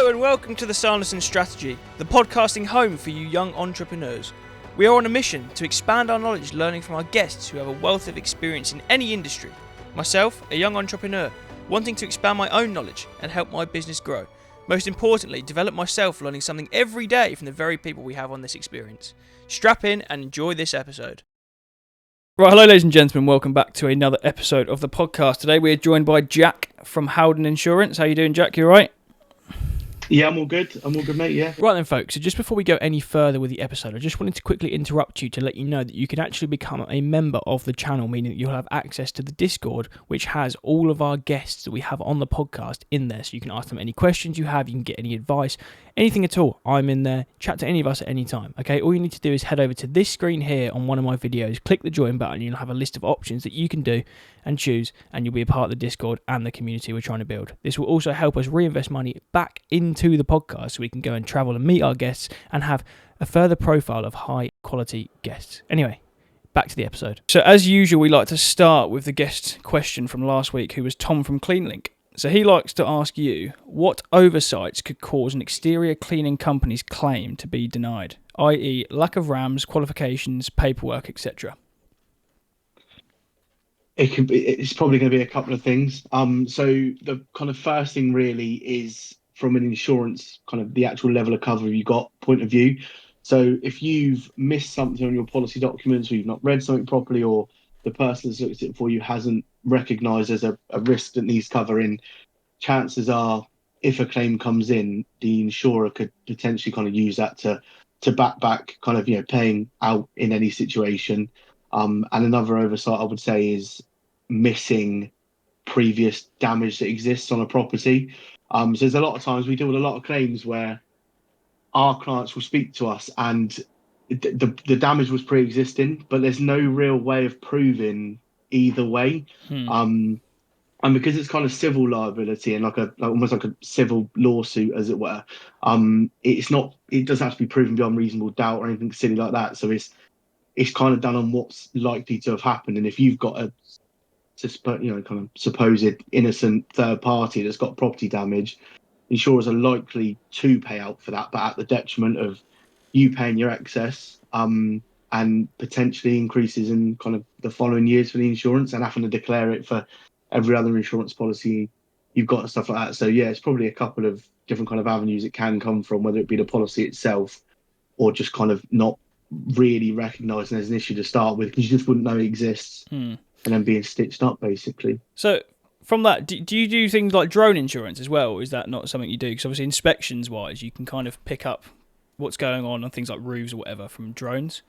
Hello and welcome to the Sanderson Strategy, the podcasting home for you young entrepreneurs. We are on a mission to expand our knowledge learning from our guests who have a wealth of experience in any industry. Myself, a young entrepreneur, wanting to expand my own knowledge and help my business grow. Most importantly, develop myself learning something every day from the very people we have on this experience. Strap in and enjoy this episode. Right, hello ladies and gentlemen, welcome back to another episode of the podcast. Today we are joined by Jack from Howden Insurance. How you doing, Jack? You alright? Yeah, I'm all good, mate, yeah. Right then, folks, so just before we go any further with the episode, I just wanted to quickly interrupt you to let you know that you can actually become a member of the channel, meaning that you'll have access to the Discord, which has all of our guests that we have on the podcast in there. So you can ask them any questions you have, you can get any advice, anything at all. I'm in there, chat to any of us at any time, okay? All you need to do is head over to this screen here on one of my videos, click the join button, and you'll have a list of options that you can do and choose, and you'll be a part of the Discord and the community we're trying to build. This will also help us reinvest money back into the podcast so we can go and travel and meet our guests and have a further profile of high quality guests. Anyway, back to the episode. So as usual, we like to start with the guest question from last week, who was Tom from CleanLink. So he likes to ask you, what oversights could cause an exterior cleaning company's claim to be denied, i.e. lack of RAMs, qualifications, paperwork, etc.? It's probably going to be a couple of things. So the kind of first thing really is from an insurance kind of the actual level of cover you got point of view. So if you've missed something on your policy documents, or you've not read something properly, or the person that's looked at it for you hasn't recognised as a risk that needs covering, chances are, if a claim comes in, the insurer could potentially kind of use that to back kind of, paying out in any situation. And another oversight I would say is missing previous damage that exists on a property. So there's a lot of times we deal with a lot of claims where our clients will speak to us and the damage was pre-existing, but there's no real way of proving either way. And because it's kind of civil liability and almost like a civil lawsuit, as it were, it doesn't have to be proven beyond reasonable doubt or anything silly like that. So it's kind of done on what's likely to have happened. And if you've got a kind of supposed innocent third party that's got property damage, insurers are likely to pay out for that, but at the detriment of you paying your excess, and potentially increases in kind of the following years for the insurance and having to declare it for every other insurance policy you've got and stuff like that. So yeah, it's probably a couple of different kind of avenues it can come from, whether it be the policy itself or just kind of not really recognising there's an issue to start with, because you just wouldn't know it exists, and then being stitched up basically. So from that, do you do things like drone insurance as well, or is that not something you do? Because obviously inspections wise you can kind of pick up what's going on things like roofs or whatever from drones.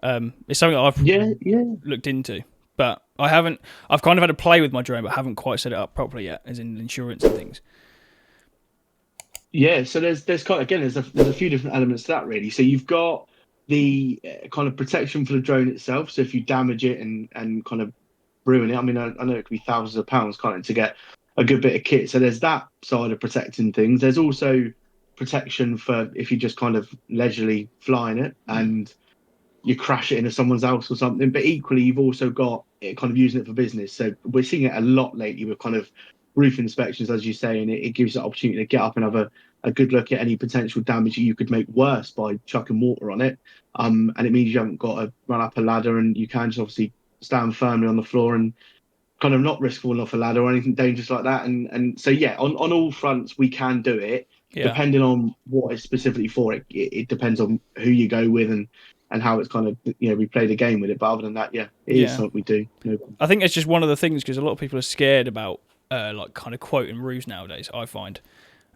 It's something that I've looked into, but I've kind of had to play with my drone, but haven't quite set it up properly yet, as in insurance and things. Yeah, so there's a few different elements to that really. So you've got the kind of protection for the drone itself. So if you damage it and kind of ruin it, I mean, I know it could be thousands of pounds, can't it, to get a good bit of kit. So there's that side of protecting things. There's also protection for if you're just kind of leisurely flying it and you crash it into someone's house or something. But equally, you've also got it kind of using it for business. So we're seeing it a lot lately with kind of roof inspections, as you say, and it gives the opportunity to get up and have a good look at any potential damage that you could make worse by chucking water on it. And it means you haven't got to run up a ladder, and you can just obviously stand firmly on the floor and kind of not risk falling off a ladder or anything dangerous like that. And so, yeah, on all fronts, we can do it. Yeah. Depending on what it's specifically for, it depends on who you go with and how it's kind of, we play the game with it. But other than that, it is something we do. I think it's just one of the things, because a lot of people are scared about like kind of quoting roofs nowadays, I find,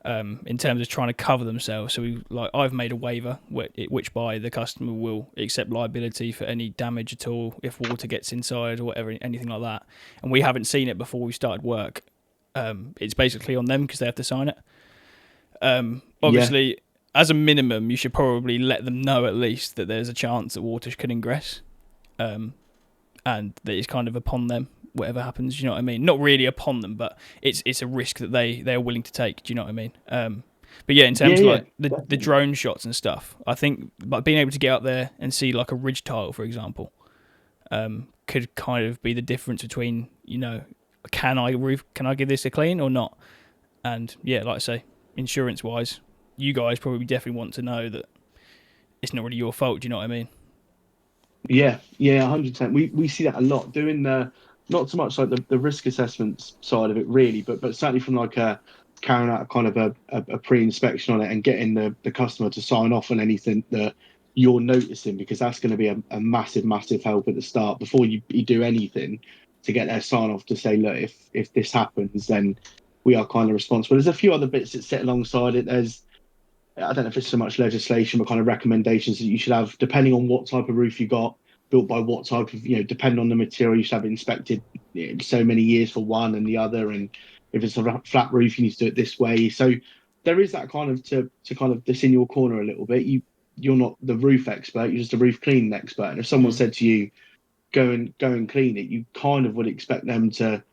in terms of trying to cover themselves. So I've made a waiver which by the customer will accept liability for any damage at all if water gets inside or whatever, anything like that. And we haven't seen it before we started work. It's basically on them because they have to sign it. Obviously, as a minimum, you should probably let them know at least that there's a chance that water could ingress, and that it's kind of upon them. Whatever happens, you know what I mean? Not really upon them, but it's a risk that they're willing to take. Do you know what I mean? But yeah, in terms of like the drone shots and stuff, I think like being able to get out there and see like a ridge tile, for example, could kind of be the difference between, can I give this a clean or not? And yeah, like I say, insurance wise, you guys probably definitely want to know that it's not really your fault. Do you know what I mean? Yeah, yeah, 100%. We see that a lot doing the not so much like the risk assessments side of it really, but certainly from like a carrying out kind of a pre-inspection on it and getting the customer to sign off on anything that you're noticing, because that's going to be a massive, massive help at the start before you do anything, to get their sign off to say, look, if this happens, then we are kind of responsible. There's a few other bits that sit alongside it. There's I don't know if it's so much legislation, but kind of recommendations that you should have, depending on what type of roof you got, built by what type of, depending on the material, you should have it inspected so many years for one and the other. And if it's a flat roof, you need to do it this way. So there is that kind of to kind of this in your corner a little bit. You're not the roof expert, you're just a roof cleaning expert. And if someone Mm. said to you, go and clean it, you kind of would expect them to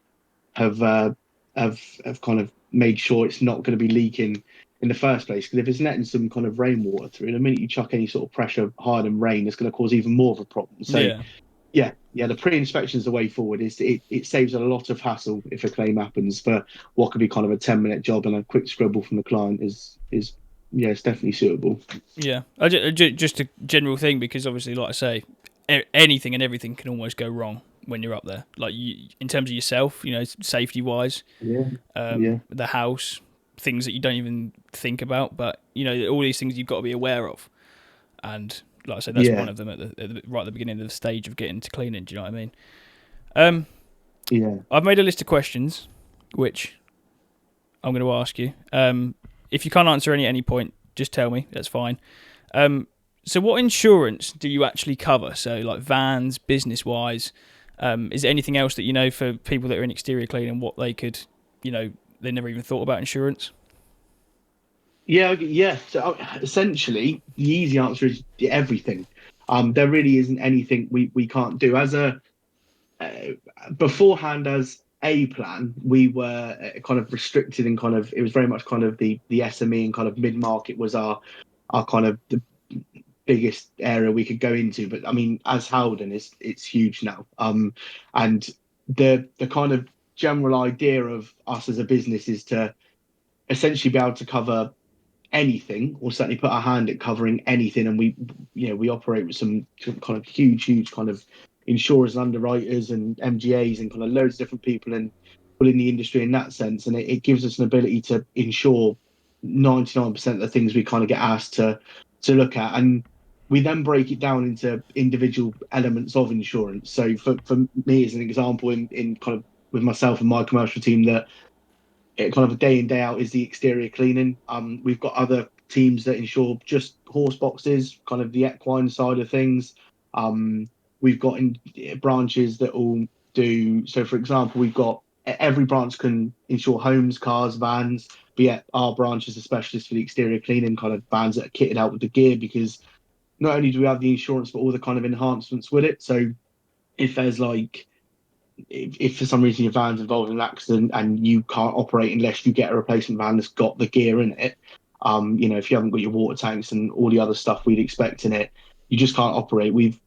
have have kind of made sure it's not going to be leaking in the first place. Because if it's letting some kind of rainwater through, the minute you chuck any sort of pressure higher than rain, it's going to cause even more of a problem. So Yeah, yeah, the pre-inspection is the way forward. It saves a lot of hassle if a claim happens for what could be kind of a 10-minute job, and a quick scribble from the client is yeah, it's definitely suitable. yeah. Just a general thing because obviously, like I say, anything and everything can almost go wrong when you're up there. Like in terms of yourself, safety wise, Yeah, yeah, the house, things that you don't even think about, but all these things you've got to be aware of. And like I said, that's one yeah, of them right at the beginning of the stage of getting to cleaning. Do you know what I mean? Um, yeah. I've made a list of questions, which I'm going to ask you. If you can't answer any at any point, just tell me. That's fine. Um, so, what insurance do you actually cover? So, like vans, business wise. Is there anything else that you know for people that are in exterior cleaning, what they could, they never even thought about insurance? Yeah, yeah. So essentially, the easy answer is everything. There really isn't anything we can't do. As a beforehand, as a plan, we were kind of restricted and kind of it was very much kind of the SME and kind of mid market was our kind of the biggest area we could go into. But I mean, as Howden, it's huge now. And the kind of general idea of us as a business is to essentially be able to cover anything, or certainly put our hand at covering anything. And we operate with some kind of huge kind of insurers and underwriters and MGAs and kind of loads of different people and people in the industry in that sense. And it gives us an ability to insure 99% of the things we kind of get asked to look at. And we then break it down into individual elements of insurance. So for me, as an example, in kind of with myself and my commercial team, that it kind of a day in day out is the exterior cleaning. We've got other teams that insure just horse boxes, kind of the equine side of things. We've got branches that all do. So, for example, we've got every branch can insure homes, cars, vans. But yet, our branch is a specialist for the exterior cleaning, kind of vans that are kitted out with the gear, because not only do we have the insurance, but all the kind of enhancements with it. So, if there's like if for some reason your van's involved in an accident and you can't operate unless you get a replacement van that's got the gear in it, if you haven't got your water tanks and all the other stuff we'd expect in it, you just can't operate. We've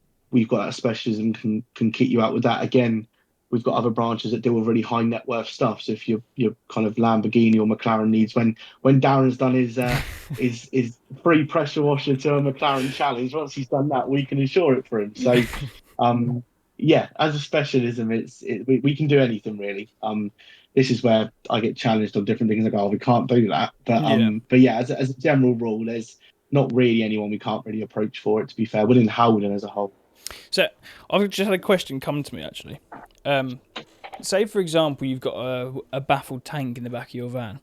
got that specialism, can kit you out with that. Again, we've got other branches that deal with really high net worth stuff. So if your kind of Lamborghini or McLaren needs, when Darren's done his free pressure washer to a McLaren challenge, once he's done that, we can insure it for him. So um yeah, as a specialism, we can do anything really. This is where I get challenged on different things. I go, oh, we can't do that. But Yeah. yeah, as a general rule, there's not really anyone we can't really approach for it. To be fair, within Howden as a whole. So I've just had a question come to me actually. Um, Say for example you've got a baffled tank in the back of your van,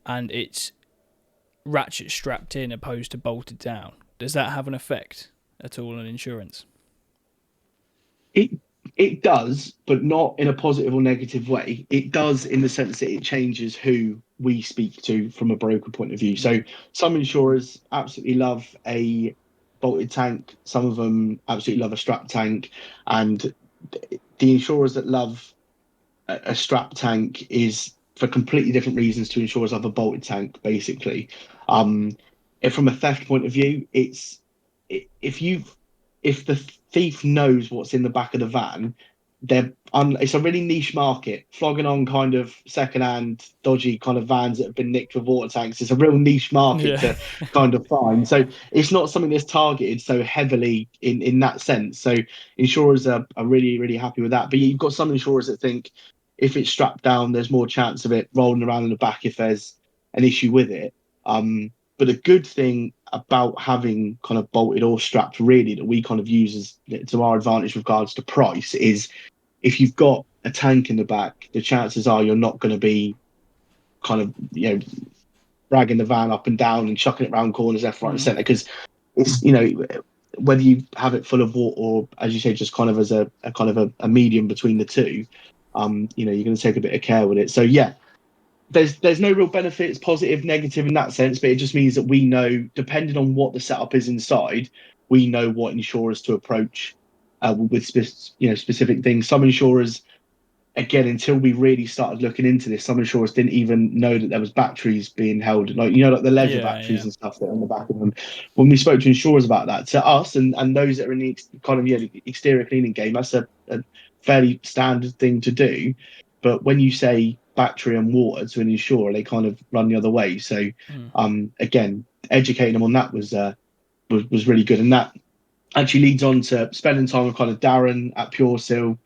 and it's ratchet strapped in opposed to bolted down. Does that have an effect at all on insurance? It it does, but not in a positive or negative way. It does in the sense that it changes who we speak to from a broker point of view. So some insurers absolutely love a bolted tank. Some of them absolutely love a strap tank, and the insurers that love a strap tank is for completely different reasons to insurers love a bolted tank. Basically, um, if from a theft point of view, if the thief knows what's in the back of the van, it's a really niche market, flogging on kind of secondhand, dodgy kind of vans that have been nicked with water tanks. It's a real niche market Yeah. to kind of find. So it's not something that's targeted so heavily in that sense. So insurers are really, really happy with that. But you've got some insurers that think if it's strapped down, there's more chance of it rolling around in the back if there's an issue with it. But a good thing about having kind of bolted or strapped, really, that we kind of use as to our advantage with regards to price is if you've got a tank in the back, the chances are you're not going to be kind of dragging the van up and down and chucking it around corners left, right, and centre because it's whether you have it full of water or as you say just kind of as a kind of a medium between the two, you're going to take a bit of care with it. So yeah, there's no real benefits, positive, negative in that sense, but it just means that we know, depending on what the setup is inside, we know what insurers to approach with specific things. Some insurers, again, until we really started looking into this, some insurers didn't even know that there was batteries being held, like the leisure Yeah, batteries yeah. and stuff that are on the back of them. When we spoke to insurers about that, to us and those that are in the kind of the exterior cleaning game, that's a fairly standard thing to do. But when you say battery and water to an insurer, they kind of run the other way. So again, educating them on that was really good, and that actually leads on to spending time with kind of Darren at Pure Seal.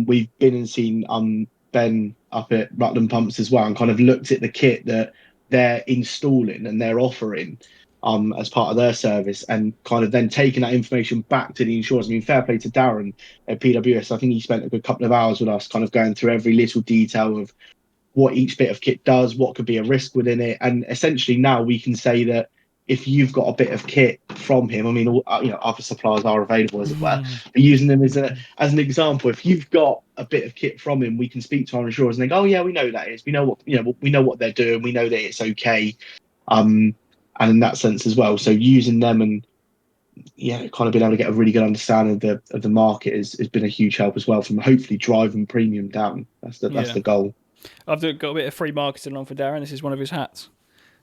We've been and seen Ben up at Rutland Pumps as well, and kind of looked at the kit that they're installing and they're offering as part of their service, and kind of then taking that information back to the insurers. I mean, fair play to Darren at PWS. I think he spent a good couple of hours with us, kind of going through every little detail of what each bit of kit does, what could be a risk within it, and essentially now we can say that if you've got a bit of kit from him, I mean, other suppliers are available as it were, but using them as an example, if you've got a bit of kit from him, we can speak to our insurers and they go, oh yeah, we know that is, we know what we know what they're doing, we know that it's okay, and in that sense as well. So using them and kind of being able to get a really good understanding of the market has been a huge help as well from hopefully driving premium down. That's Yeah. the goal. I've got a bit of free marketing on for Darren. This is one of his hats.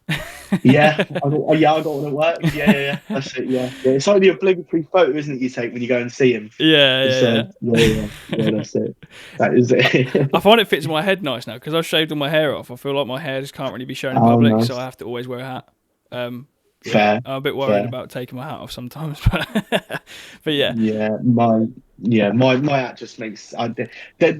I got one at work. Yeah. That's it. Yeah. It's like the obligatory photo, isn't it? You take when you go and see him. It's yeah. That's it. That is it. I find it fits my head nice now because I've shaved all my hair off. I feel like my hair just can't really be shown in Oh, public, so I nice. have to always wear a hat. Fair. I'm a bit worried Fair. about taking my hat off sometimes, but yeah, Yeah. My hat just makes the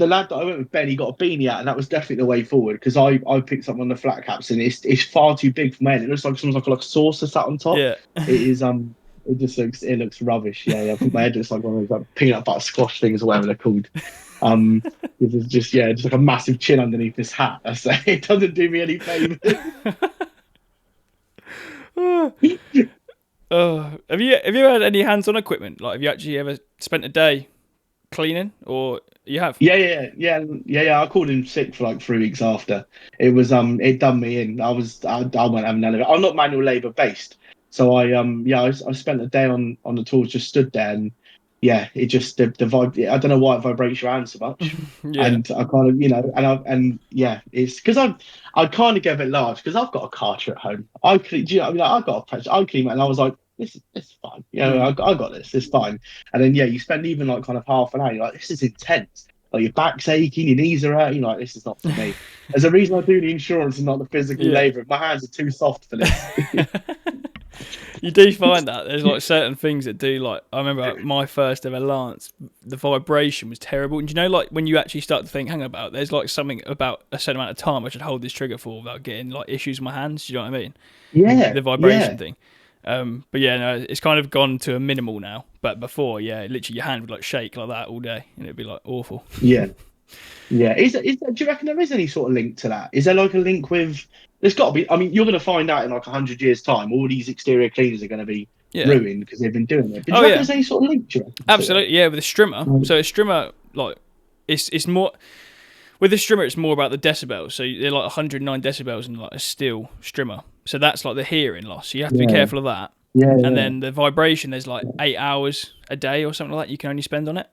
lad that I went with, Ben, he got a beanie hat, and that was definitely the way forward because I picked up one of the flat caps and it's far too big for my head. It looks like someone's like a saucer sat on top. yeah. It is it just looks rubbish. Yeah. I think my head looks like one of those like peanut butter squash things or whatever they're called. It's just like a massive chin underneath this hat. It doesn't do me any favors. Have you had any hands-on equipment? Like, have you actually ever spent a day cleaning, or you have? Yeah. I called in sick for like 3 weeks after. It was it done me in. I won't have none of it. I'm not manual labour based, so I spent a day on the tools, just stood there, and yeah, it just the vibe. I don't know why it vibrates your hand so much, Yeah. and I kind of and yeah, it's because I kind of get a bit large because I've got a Karcher at home. I clean, do you know, what I mean, like, I've got a pressure. I clean it, and I was like, this is fine. I got this. It's fine. And then yeah, you spend even like kind of half an hour. You're like, this is intense. Like your back's aching, your knees are hurting. You're like, this is not for me. There's a reason I do the insurance and not the physical Yeah. labour. My hands are too soft for this. You do find that there's like certain things that do, like I remember like, my first ever lance, the vibration was terrible. And you know, like when you actually start to think, hang about, there's like something about a certain amount of time I should hold this trigger for without getting like issues with my hands. Do you know what I mean? Yeah, The vibration thing. But yeah, no, it's kind of gone to a minimal now. But before, yeah, literally your hand would like shake like that all day, and it'd be like awful. yeah. Yeah, do you reckon there is any sort of link to that? Is there like a link with? There's got to be. I mean, you're going to find out in like 100 years' time. All these exterior cleaners are going to be Yeah. ruined because they've been doing it. But do Oh you reckon yeah. there's any sort of link? Do you reckon, Absolutely, yeah. With a strimmer, to it? so a strimmer, like it's more with a strimmer. It's more about the decibels. So they're like 109 decibels in like a steel strimmer. So that's like the hearing loss. So you have to be careful of that. And then the vibration, there's like 8 hours a day or something like that you can only spend on it.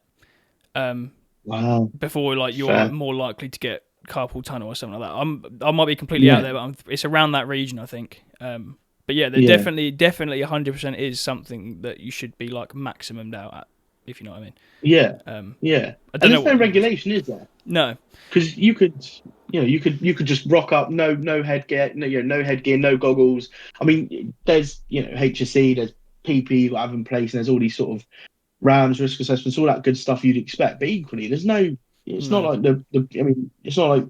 Wow. Before like you're Fair. more likely to get carpal tunnel or something like that. I might be completely out there, but it's around that region, I think. But yeah, there definitely 100% is something that you should be like maximumed out at if you know what I mean. Yeah, Um, yeah. I And don't know there's no what the rules. regulation, is there? No, Because you could just rock up, no headgear, no headgear, no goggles. I mean, there's HSE, there's PP you have in place, and there's all these sort of RAMs, risk assessments, all that good stuff you'd expect. But equally, there's no. It's not no. like the. I mean, it's not like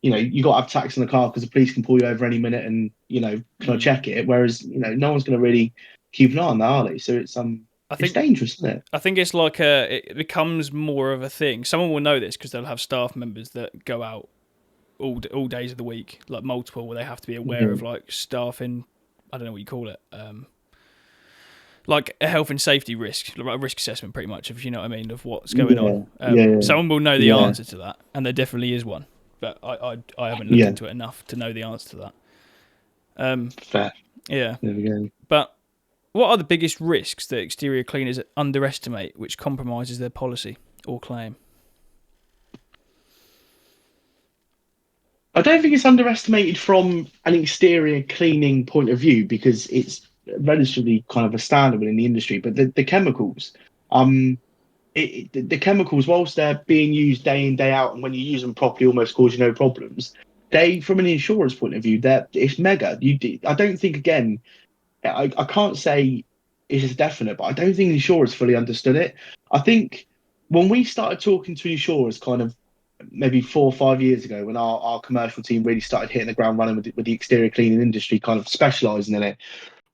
you got to have tax in the car because the police can pull you over any minute and can I Mm. check it? Whereas no one's going to really keep an eye on that, are they? So I it's think dangerous, isn't it? I think it's like it becomes more of a thing. Someone will know this because they'll have staff members that go out all days of the week, like multiple, where they have to be aware of Mhm. like staffing. I don't know what you call it. Like a health and safety risk, like a risk assessment, pretty much, if you know what I mean, of what's going on. Yeah, yeah, Someone will know the yeah, answer to that, and there definitely is one, but I haven't looked yeah. into it enough to know the answer to that. Um, Fair. yeah, There we go. but what are the biggest risks that exterior cleaners underestimate, which compromises their policy or claim? I don't think it's underestimated from an exterior cleaning point of view because it's relatively kind of a standard in the industry. But the chemicals, um, the chemicals, whilst they're being used day in day out, and when you use them properly, almost cause you no problems. They, from an insurance point of view, it's mega. I don't think again. I can't say it's definite, but I don't think insurers fully understood it. I think when we started talking to insurers, kind of maybe 4 or 5 years ago, when our commercial team really started hitting the ground running with the exterior cleaning industry, kind of specialising in it,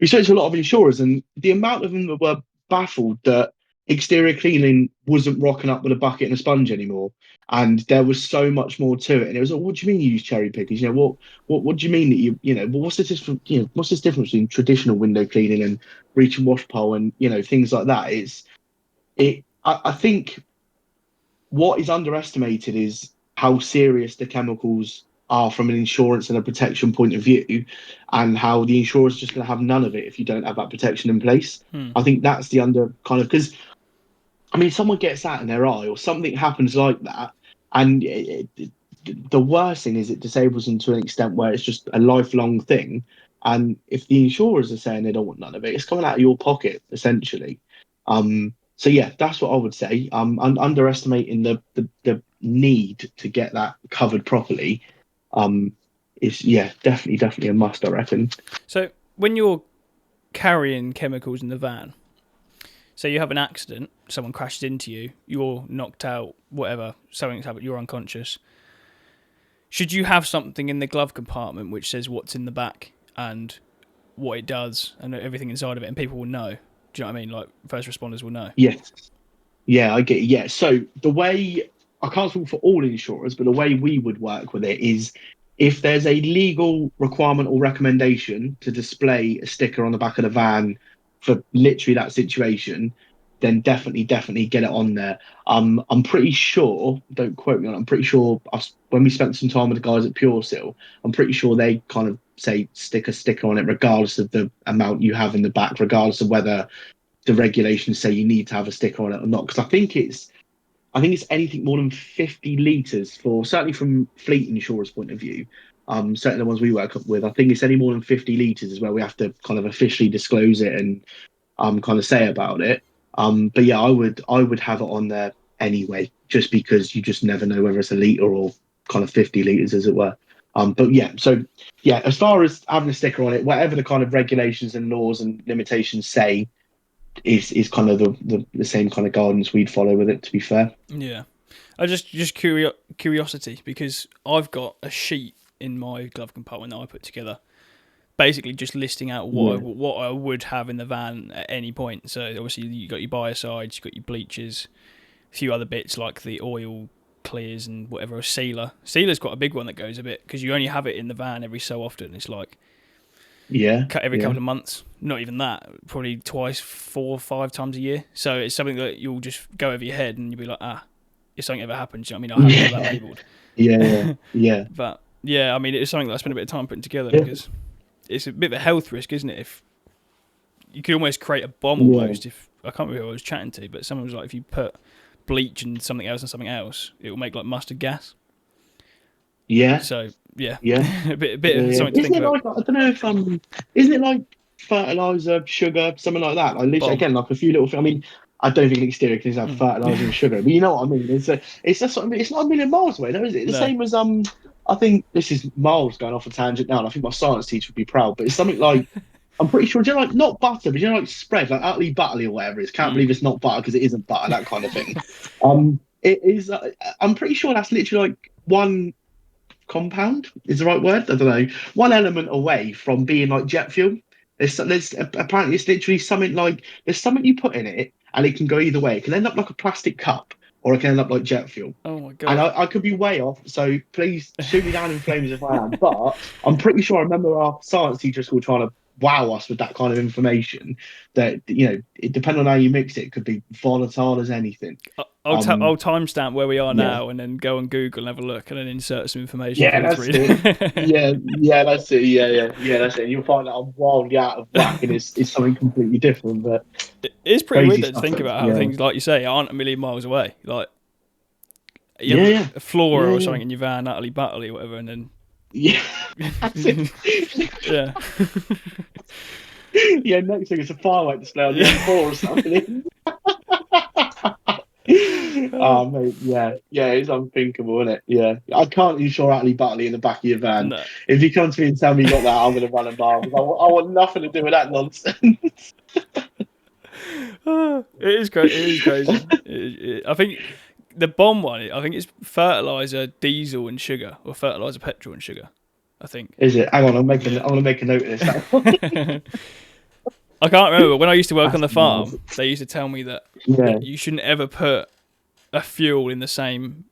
we spoke to a lot of insurers, and the amount of them that were baffled that exterior cleaning wasn't rocking up with a bucket and a sponge anymore, and there was so much more to it. And it was like, what do you mean you use cherry pickers? What do you mean that well, what's the difference? What's this difference between traditional window cleaning and reach and wash pole and things like that? I think what is underestimated is how serious the chemicals are from an insurance and a protection point of view, and how the insurer is just going to have none of it if you don't have that protection in place. Hmm. I think that's the under kind of because I mean, someone gets that in their eye or something happens like that, and the worst thing is it disables them to an extent where it's just a lifelong thing. And if the insurers are saying they don't want none of it, it's coming out of your pocket essentially. So yeah, that's what I would say. Underestimating the need to get that covered properly, um, is yeah, definitely a must, I reckon. So when you're carrying chemicals in the van, so you have an accident, someone crashes into you, you're knocked out, whatever, something's happened, you're unconscious. Should you have something in the glove compartment which says what's in the back and what it does and everything inside of it, and people will know? Do you know what I mean? Like first responders will know. Yes. Yeah, I get it. Yeah. So the way I can't speak for all insurers, but the way we would work with it is if there's a legal requirement or recommendation to display a sticker on the back of the van for literally that situation, then definitely get it on there. I'm pretty sure, don't quote me on it, I'm pretty sure us, when we spent some time with the guys at Pure Seal, I'm pretty sure they kind of say stick a sticker on it regardless of the amount you have in the back, regardless of whether the regulations say you need to have a sticker on it or not. Because I think it's anything more than 50 litres for certainly from fleet insurers' point of view. Certainly the ones we work with, I think it's any more than 50 litres is where we have to kind of officially disclose it and kind of say about it. But yeah, I would have it on there anyway, just because you just never know whether it's a litre or kind of 50 litres, as it were. But yeah, so yeah, as far as having a sticker on it, whatever the kind of regulations and laws and limitations say, is kind of the same kind of guidance we'd follow with it. To be fair. Yeah. I just curiosity because I've got a sheet in my glove compartment that I put together, basically just listing out Yeah. what I would have in the van at any point. So obviously you got your biocides, you got your bleachers, a few other bits like the oil clears and whatever. A sealer. Sealer's got a big one that goes a bit because you only have it in the van every so often. It's like Yeah. every Yeah. couple of months. Not even that. Probably twice, 4 or 5 times a year. So it's something that you'll just go over your head and you'll be like, if something ever happens, you know what I mean? I'll have all that Yeah. labelled. Yeah. Yeah. But yeah, I mean, it's something that I spent a bit of time putting together Yeah. because it's a bit of a health risk, isn't it? If you could almost create a bomb Yeah. almost. If I can't remember who I was chatting to, but someone was like, if you put bleach and something else, it will make like mustard gas. Yeah. So yeah, Yeah. a bit Yeah. of Yeah. something to Isn't think it about. like I don't know if isn't it like fertilizer, sugar, something like that? Like literally Bomb. again, like a few little. I mean, I don't think an exterior can have fertilizer and sugar, but you know what I mean. It's just it's not a million miles away, though, is it? The No. same as I think this is miles going off a tangent now, and I think my science teacher would be proud. But it's something like I'm pretty sure, like not butter, but like spread, like utterly butterly or whatever it is. Can't believe it's not butter because it isn't butter, that kind of thing. It is. I'm pretty sure that's literally like one compound is the right word. I don't know. One element away from being like jet fuel. There's apparently it's literally something like there's something you put in it and it can go either way. It can end up like a plastic cup or it can end up like jet fuel. Oh my And god. I could be way off, so please shoot me down in flames if I am. But I'm pretty sure I remember our science teacher at school trying to wow us with that kind of information. That it depending on how you mix it, it could be volatile as anything. I'll timestamp where we are Yeah, now, and then go on Google and have a look, and then insert some information for yeah, you to that's it. read. Yeah, that's it. Yeah, that's it. And you'll find that I'm wildly out of whack, and it's something completely different. But It's pretty weird crazy though to stuff. think about how Yeah, things, like you say, aren't a million miles away. Like you have yeah, a flora or yeah, something in your van, utterly butterly or whatever, and then yeah. That's it. yeah, Yeah, next thing it's a firework display on the yeah. M4 or something. Oh mate, yeah, it's unthinkable, isn't it? Yeah, I can't ensure Atlee Butley in the back of your van. No. If you come to me and tell me you got that, I'm going to run a bar because I want nothing to do with that nonsense. It is great. It is crazy. I think the bomb one. I think it's fertilizer, diesel, and sugar, or fertilizer, petrol, and sugar. I think. Is it? Hang on, I'm gonna make a note of this. I can't remember when I used to work on That's the mad. farm. They used to tell me that Yeah, you shouldn't ever put a fuel in the same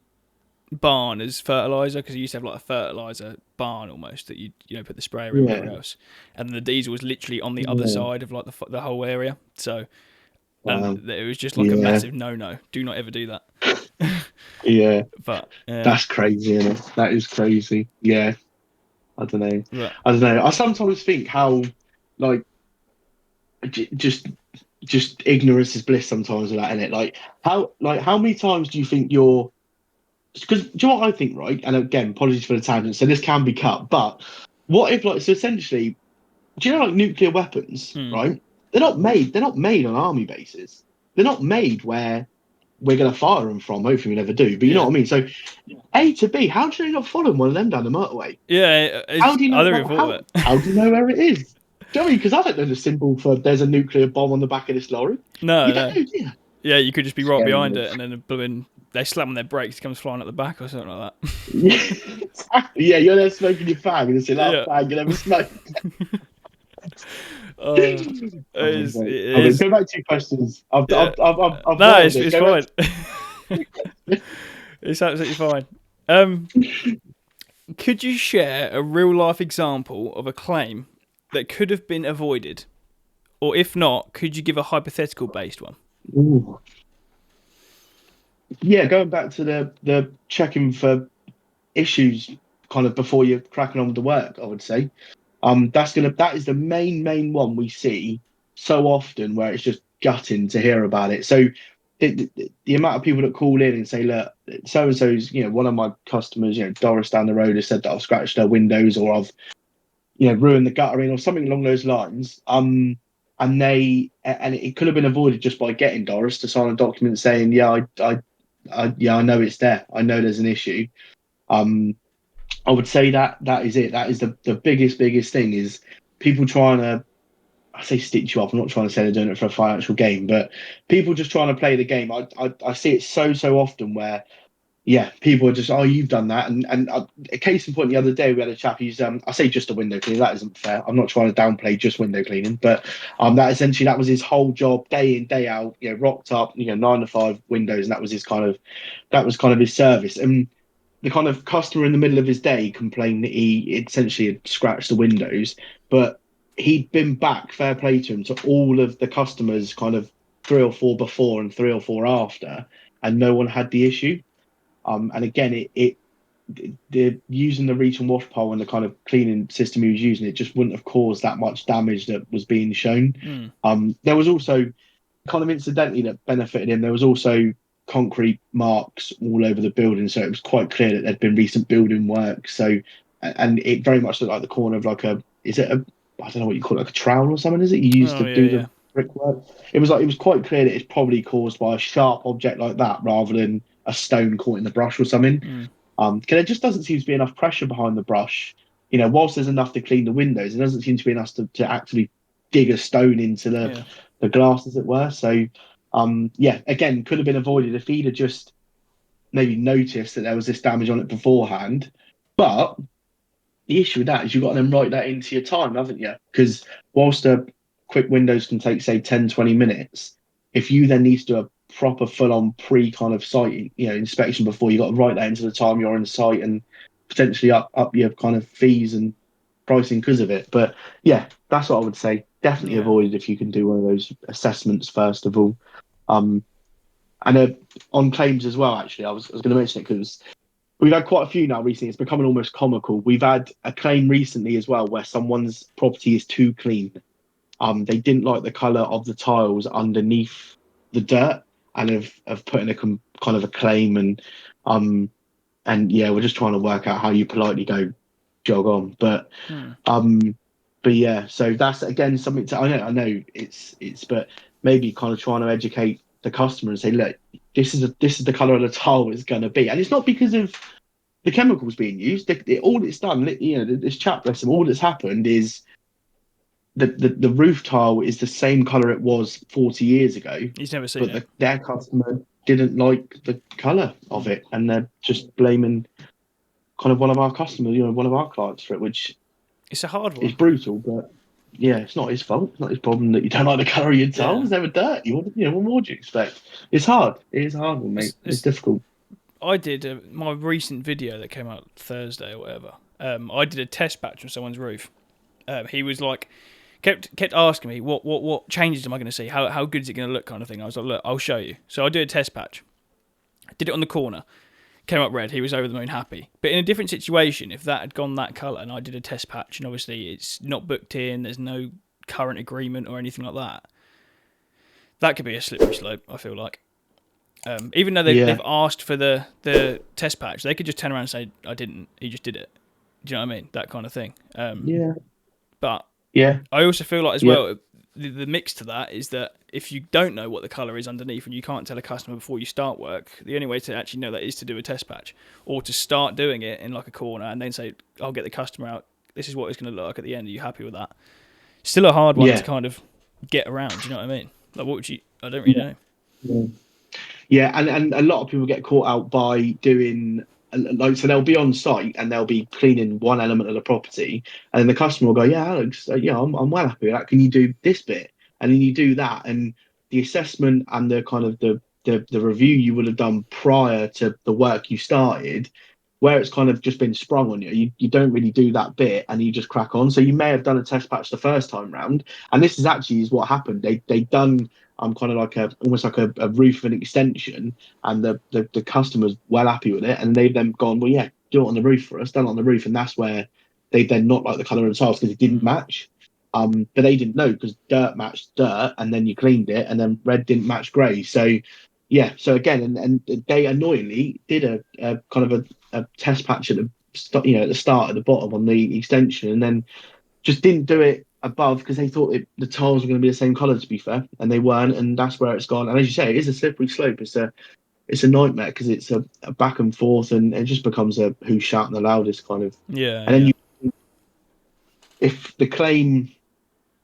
barn as fertilizer, because you used to have like a fertilizer barn almost that you put the sprayer in wherever yeah, else, and the diesel was literally on the other yeah. side of like the whole area. So and Wow. it was just like a Yeah, massive no. Do not ever do that. yeah. But yeah, That's crazy, isn't it? That is crazy. Yeah, I don't know. but I don't know. I sometimes think how like just ignorance is bliss sometimes with that, innit? Like how many times do you think you're because do you know what I think, right? And again, apologies for the tangent, so this can be cut, but what if like so essentially, do you know like nuclear weapons, hmm. right? They're not made on army bases. They're not made where we're gonna fire them from, hopefully we never do. But you know Yeah, what I mean? So A to B, how do you not follow one of them down the motorway? yeah. How do you I know never like, even thought of how it. do you know where it is? Do you know what I mean? Because I don't know the symbol for there's a nuclear bomb on the back of this lorry. You don't No. know, do you? Yeah, you could just be right Scary, behind mate. it, and then they slam on their brakes, it comes flying at the back or something like that. Yeah, exactly. Yeah, you're there smoking your fag, and it's the last Yeah. fag you ever smoked. Uh, Oh, it mate. I mean, is. go back to your questions. Yeah. I've No, boiled it's it. it's Go back. fine. It's absolutely fine. Could you share a real life example of a claim that could have been avoided, or if not, could you give a hypothetical based one? Ooh. Yeah, going back to the checking for issues kind of before you're cracking on with the work, I would say. That is the main one we see so often where it's just gutting to hear about it. So the amount of people that call in and say, look, so and so's, one of my customers, Doris down the road has said that I've scratched their windows or I've, ruined the guttering or something along those lines. And it could have been avoided just by getting Doris to sign a document saying, yeah, I know it's there. I know there's an issue. Um, I would say that is it. That is the biggest thing is people trying to. I say stitch you up. I'm not trying to say they're doing it for a financial gain, but people just trying to play the game. I see it so often where yeah, people are just oh you've done that and a case in point the other day we had a chap who's I say just a window cleaner that isn't fair. I'm not trying to downplay just window cleaning, but that essentially that was his whole job day in day out. Rocked up 9 to 5 windows and that was kind of his service and the kind of customer in the middle of his day complained that he essentially had scratched the windows, but he'd been back, fair play to him, to all of the customers kind of 3 or 4 before and 3 or 4 after, and no one had the issue. And again, the using the reach and wash pole and the kind of cleaning system he was using, it just wouldn't have caused that much damage that was being shown. Mm. There was also kind of incidentally that benefited him. There was also concrete marks all over the building, so it was quite clear that there'd been recent building work. So, and it very much looked like the corner of like a, is it a, I don't know what you call it, like a trowel or something, is it? You used Oh to yeah, do yeah. brickwork. It was quite clear that it's probably caused by a sharp object like that rather than a stone caught in the brush or something. Mm. Because there just doesn't seem to be enough pressure behind the brush. Whilst there's enough to clean the windows, there doesn't seem to be enough to actually dig a stone into Yeah. the glass, as it were. So, yeah, again, could have been avoided if he'd have just maybe noticed that there was this damage on it beforehand. But the issue with that is you've got to then write that into your time, haven't you? Because whilst the quick windows can take, say, 10, 20 minutes, if you then need to do a proper full on pre kind of site, inspection before, you've got to write that into the time you're on the site and potentially up your kind of fees and pricing because of it. But yeah, that's what I would say. Definitely Yeah. avoid it if you can do one of those assessments first of all. Um, and on claims as well, actually, I was going to mention it because we've had quite a few now recently. It's becoming almost comical. We've had a claim recently as well where someone's property is too clean. They didn't like the colour of the tiles underneath the dirt and have put in kind of a claim and yeah, we're just trying to work out how you politely go jog on. Mm. But yeah, so that's again something to I know it's but maybe kind of trying to educate the customer and say, look, this is the colour of the tile it's going to be, and it's not because of the chemicals being used. All it's done, this chap, bless him, all that's happened is the roof tile is the same color it was 40 years ago, He's never seen but it. their customer didn't like the color of it, and they're just blaming kind of one of our customers, one of our clients for it, which It's a hard is one. brutal. But yeah, it's not his fault. It's not his problem that you don't like the color of your Yeah. tiles. They were dirty. What more would you expect? It's hard. It is a hard one, mate. It's It's difficult. I did my recent video that came out Thursday or whatever. I did a test patch on someone's roof. He was like, kept asking me what changes am I going to see? How good is it going to look? Kind of thing. I was like, look, I'll show you. So I did a test patch. Did it on the corner. Came up red. He was over the moon happy. But in a different situation, if that had gone that colour and I did a test patch and obviously it's not booked in, there's no current agreement or anything like that. That could be a slippery slope. I feel like. Even though they've Yeah, asked for the test patch, they could just turn around and say, "I didn't. He just did it." Do you know what I mean? That kind of thing. yeah, But yeah, I also feel like as yeah, well, the mix to that is that if you don't know what the colour is underneath and you can't tell a customer before you start work, the only way to actually know that is to do a test patch or to start doing it in like a corner and then say, "I'll get the customer out. This is what it's going to look like at the end. Are you happy with that?" Still a hard one to yeah. kind of get around. Do you know what I mean? Like, what would you? I don't really know. Yeah. Yeah, and a lot of people get caught out by doing like so they'll be on site and they'll be cleaning one element of the property, and then the customer will go, "Yeah, Alex, yeah, I'm well happy with that. Can you do this bit?" And then you do that, and the assessment and the kind of the review you would have done prior to the work you started, where it's kind of just been sprung on you don't really do that bit, and you just crack on. So you may have done a test patch the first time round, and this is actually is what happened. They done kind of like almost like a roof of an extension, and the customer's well happy with it, and they've then gone, well, yeah, do it on the roof for us, done it on the roof, and that's where they then not like the color of the tiles because it didn't Mm. match. But they didn't know because dirt matched dirt, and then you cleaned it, and then red didn't match grey. So yeah, so again, and they annoyingly did a kind of a test patch at at the start at the bottom on the extension, and then just didn't do it above because they thought the tiles were going to be the same color, to be fair, and they weren't, and that's where it's gone. And as you say, it is a slippery slope. It's a nightmare because it's a back and forth, and it just becomes a who's shouting the loudest kind of. Yeah, And then yeah. if the claim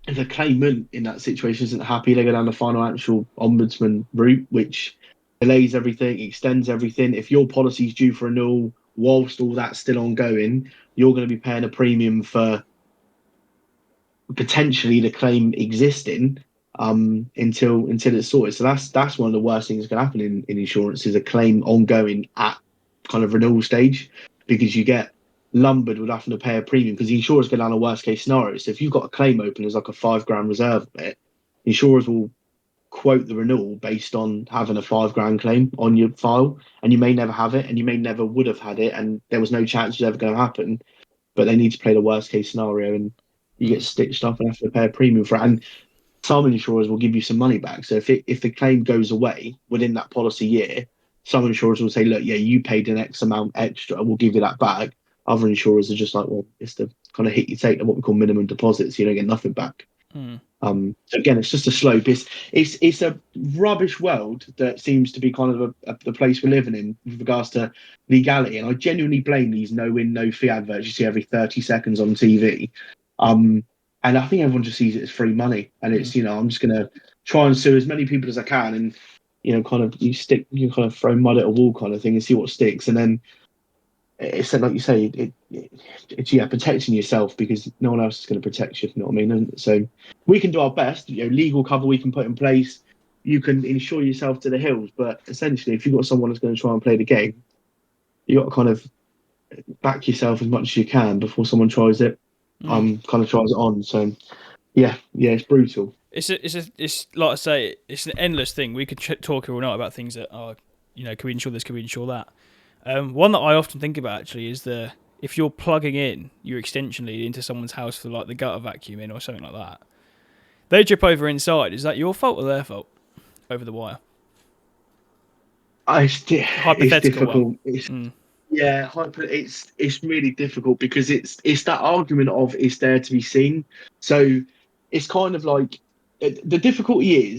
if the claimant in that situation isn't happy, they go down the financial ombudsman route, which delays everything, extends everything. If your policy is due for renewal whilst all that's still ongoing, you're going to be paying a premium for potentially the claim existing until it's sorted. So that's one of the worst things that can happen in insurance is a claim ongoing at kind of renewal stage because you get lumbered with having to pay a premium because the insurers go down a worst case scenario. So if you've got a claim open, there's like a £5 reserve on it, insurers will quote the renewal based on having a £5 claim on your file, and you may never have it, and you may never would have had it, and there was no chance it's ever going to happen, but they need to play the worst case scenario, and you get Mm. stitched up and have to pay a premium for it. And some insurers will give you some money back. So if the claim goes away within that policy year, some insurers will say, look, yeah, you paid an X amount extra, we'll give you that back. Other insurers are just like, well, it's the kind of hit you take, what we call minimum deposits, so you don't get nothing back. Mm. So again, it's just a slope. It's a rubbish world that seems to be kind of the place we're living in with regards to legality. And I genuinely blame these no win, no fee adverts you see every 30 seconds on TV. And I think everyone just sees it as free money. And it's, I'm just going to try and sue as many people as I can. And, kind of you kind of throw mud at a wall kind of thing and see what sticks. And then it's like you say, it's protecting yourself because no one else is going to protect you. If you know what I mean. And so we can do our best. Legal cover we can put in place. You can insure yourself to the hills, but essentially, if you've got someone that's going to try and play the game, you got to kind of back yourself as much as you can before someone tries it. Kind of tries it on. So yeah, it's brutal. It's like I say, it's an endless thing. We could talk all night about things that are, can we insure this? Can we insure that? One that I often think about actually is if you're plugging in your extension lead into someone's house for like the gutter vacuum in or something like that, they trip over inside. Is that your fault or their fault over the wire? It's difficult. Yeah, it's really difficult because it's that argument of it's there to be seen. So it's kind of like the difficulty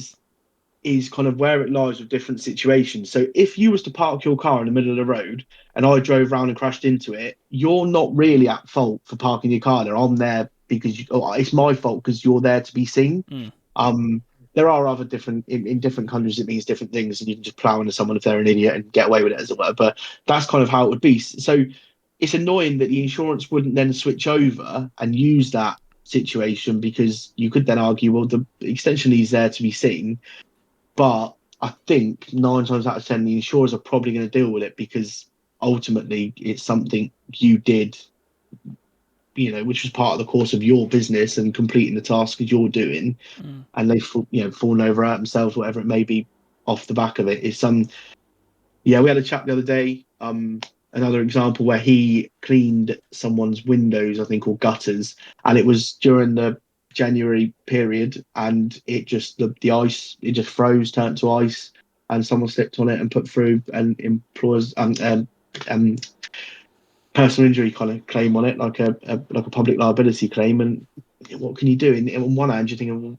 is kind of where it lies with different situations. So if you was to park your car in the middle of the road and I drove around and crashed into it, you're not really at fault for parking your car there. I'm there because it's my fault because you're there to be seen. There are other different in different countries it means different things, and you can just plow into someone if they're an idiot and get away with it as it were. But that's kind of how it would be. So it's annoying that the insurance wouldn't then switch over and use that situation because you could then argue, well, the extension is there to be seen. But I think 9 times out of 10, the insurers are probably going to deal with it because ultimately it's something you did, which was part of the course of your business and completing the task that you're doing. And they've, fallen over at themselves, whatever it may be, off the back of it. It's we had a chat the other day. Another example where he cleaned someone's windows, I think, or gutters, and it was during the January period, and it just the ice it just froze, turned to ice, and someone slipped on it and put through an employer's personal injury kind of claim on it, like a public liability claim. And what can you do? On one hand, you're thinking, well,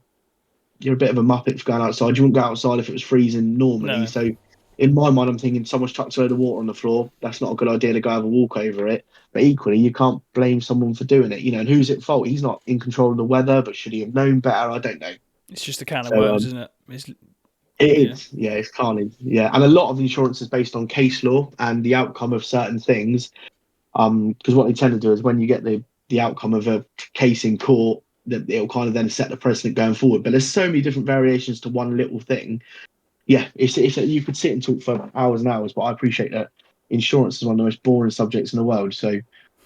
you're a bit of a muppet for going outside. You wouldn't go outside if it was freezing normally. No. So in my mind, I'm thinking someone's chucked a load of water on the floor. That's not a good idea to go have a walk over it. But equally, you can't blame someone for doing it. And who's at fault? He's not in control of the weather, but should he have known better? I don't know. It's just a can of worms, isn't it? It is. Yeah, it's carnage. Yeah, and a lot of insurance is based on case law and the outcome of certain things. Because what they tend to do is when you get the outcome of a case in court, that it'll kind of then set the precedent going forward. But there's so many different variations to one little thing. Yeah, it's you could sit and talk for hours and hours, but I appreciate that insurance is one of the most boring subjects in the world. So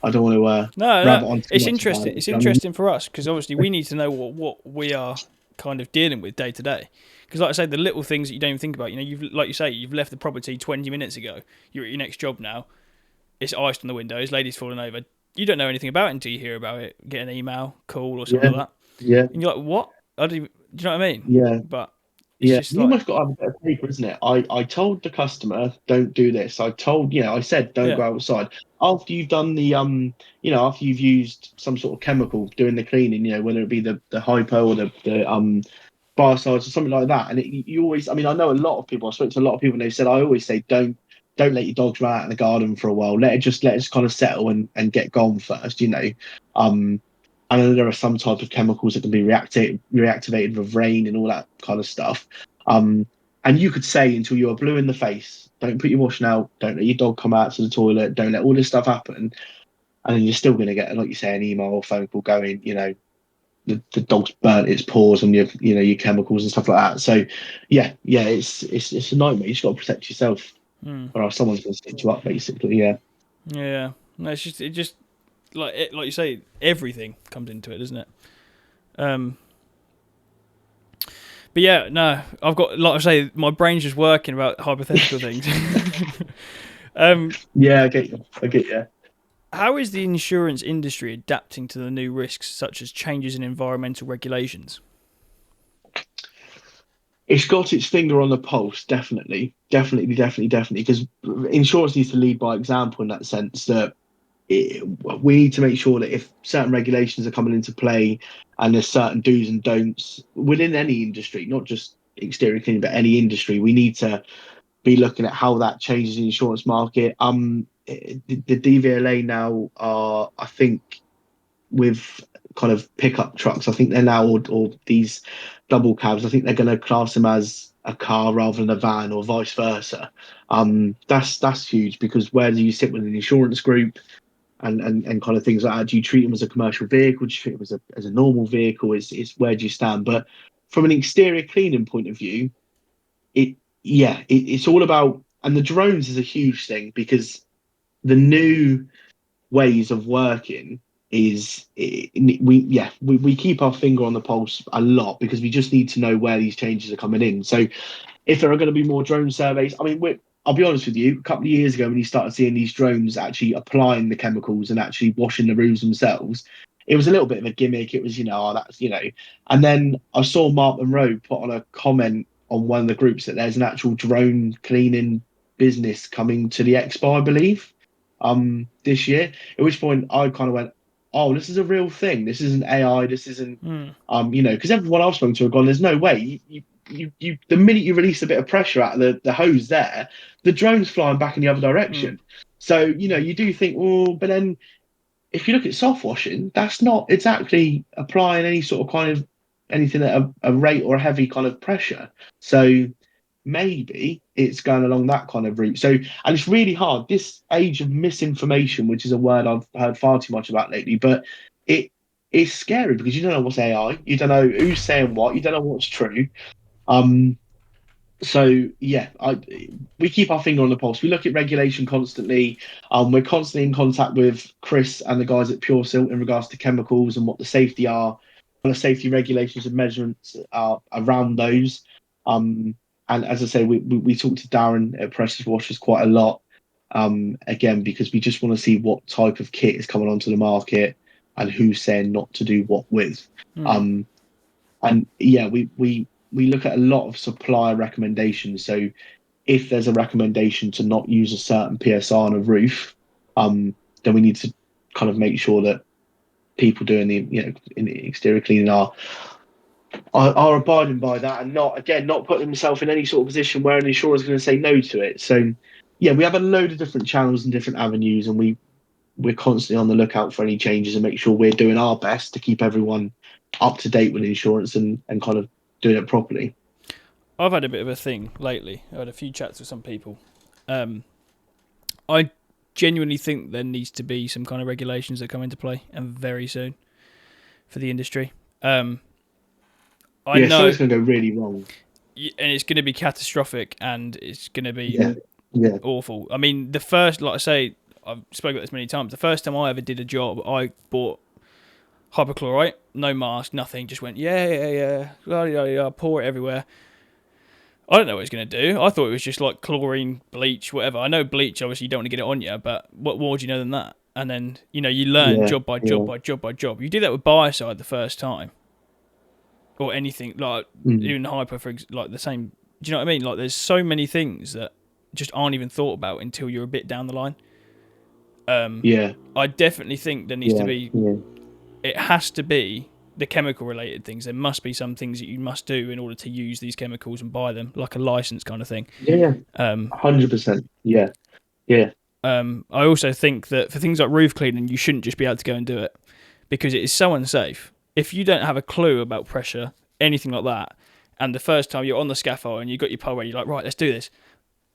I don't want to rabbit on too it's much interesting. It's interesting for us because obviously we need to know what we are kind of dealing with day to day. Because like I say, the little things that you don't even think about. You've left the property 20 minutes ago. You're at your next job now. It's iced on the windows. Lady's falling over. You don't know anything about it until you hear about it. Get an email, call, or something like that. Yeah. And you're like, what? Do you know what I mean? Yeah. But it's just you almost got to have a bit of paper, isn't it? I told the customer, don't do this. I said, don't go outside. After you've done the, after you've used some sort of chemical doing the cleaning, whether it be the hypo or the biocides or something like that. And you always, I know a lot of people, I spoke to a lot of people and they said, I always say, don't let your dogs run out in the garden for a while. Let it just kind of settle and get gone first, I know there are some type of chemicals that can be reactivated with rain and all that kind of stuff. And you could say until you are blue in the face, don't put your washing out, don't let your dog come out to the toilet, don't let all this stuff happen. And then you're still going to get, like you say, an email or phone call going, the dog's burnt its paws on your chemicals and stuff like that. So yeah, it's a nightmare. You just got to protect yourself, or else someone's going to stitch you up, basically. Yeah. No, it just like you say, everything comes into it, doesn't it? But yeah, no, I've got, like I say, my brain's just working about hypothetical things. Yeah, I get you. How is the insurance industry adapting to the new risks, such as changes in environmental regulations? It's got its finger on the pulse, definitely, because insurance needs to lead by example in that sense that we need to make sure that if certain regulations are coming into play and there's certain do's and don'ts within any industry, not just exterior cleaning, but any industry. We need to be looking at how that changes the insurance market. The DVLA now are, I think, with kind of pickup trucks. I think they're now, or these double cabs. I think they're going to class them as a car rather than a van, or vice versa. That's huge, because where do you sit with an insurance group and kind of things like that? Do you treat them as a commercial vehicle? Do you treat them as a normal vehicle? Is where do you stand? But from an exterior cleaning point of view, it's all about, and the drones is a huge thing, because the new ways of working we keep our finger on the pulse a lot, because we just need to know where these changes are coming in. So if there are going to be more drone surveys, I mean, I'll be honest with you, a couple of years ago when you started seeing these drones actually applying the chemicals and actually washing the roofs themselves, it was a little bit of a gimmick. It was, oh, that's, and then I saw Mark Monroe put on a comment on one of the groups that there's an actual drone cleaning business coming to the expo, I believe, this year. At which point I kind of went, oh, this is a real thing. This isn't AI. This isn't, because everyone I've spoken to have gone, there's no way. The minute you release a bit of pressure out of the hose there, the drone's flying back in the other direction. So, you do think, oh, but then if you look at soft washing, that's not exactly applying any sort of kind of anything at a rate or a heavy kind of pressure. So maybe it's going along that kind of route. So, and it's really hard. This age of misinformation, which is a word I've heard far too much about lately, but it is scary, because you don't know what's AI, you don't know who's saying what, you don't know what's true. So yeah, we keep our finger on the pulse. We look at regulation constantly. We're constantly in contact with Chris and the guys at Pure Silt in regards to chemicals and what the safety are, what the safety regulations and measurements are around those. And as I say, we talk to Darren at Precious Washers quite a lot. Again, because we just want to see what type of kit is coming onto the market and who's saying not to do what with. And yeah, we look at a lot of supplier recommendations. So if there's a recommendation to not use a certain PSR on a roof, then we need to kind of make sure that people doing in the exterior cleaning are abiding by that, and not putting themselves in any sort of position where an insurer is going to say no to it. So yeah, we have a load of different channels and different avenues, and we're constantly on the lookout for any changes and make sure we're doing our best to keep everyone up to date with insurance and kind of doing it properly. I've had a bit of a thing lately. I had a few chats with some people. I genuinely think there needs to be some kind of regulations that come into play, and very soon, for the industry. I know something's going to go really wrong, and it's going to be catastrophic, and it's going to be awful. I mean, the first, like I say, I've spoken about this many times. The first time I ever did a job, I bought hypochlorite, no mask, nothing. Just went, yeah, pour it everywhere. I don't know what it's going to do. I thought it was just like chlorine, bleach, whatever. I know bleach, obviously, you don't want to get it on you, but what more do you know than that? And then, you learn job by job by job by job. You do that with biocide the first time. Or anything, like even hyper, like the same. Do you know what I mean? Like, there's so many things that just aren't even thought about until you're a bit down the line. I definitely think there needs to be... It has to be the chemical-related things. There must be some things that you must do in order to use these chemicals and buy them, like a license kind of thing. 100%. Yeah. I also think that for things like roof cleaning, you shouldn't just be able to go and do it, because it is so unsafe. If you don't have a clue about pressure, anything like that, and the first time you're on the scaffold and you've got your pole ready, you're like, right, let's do this.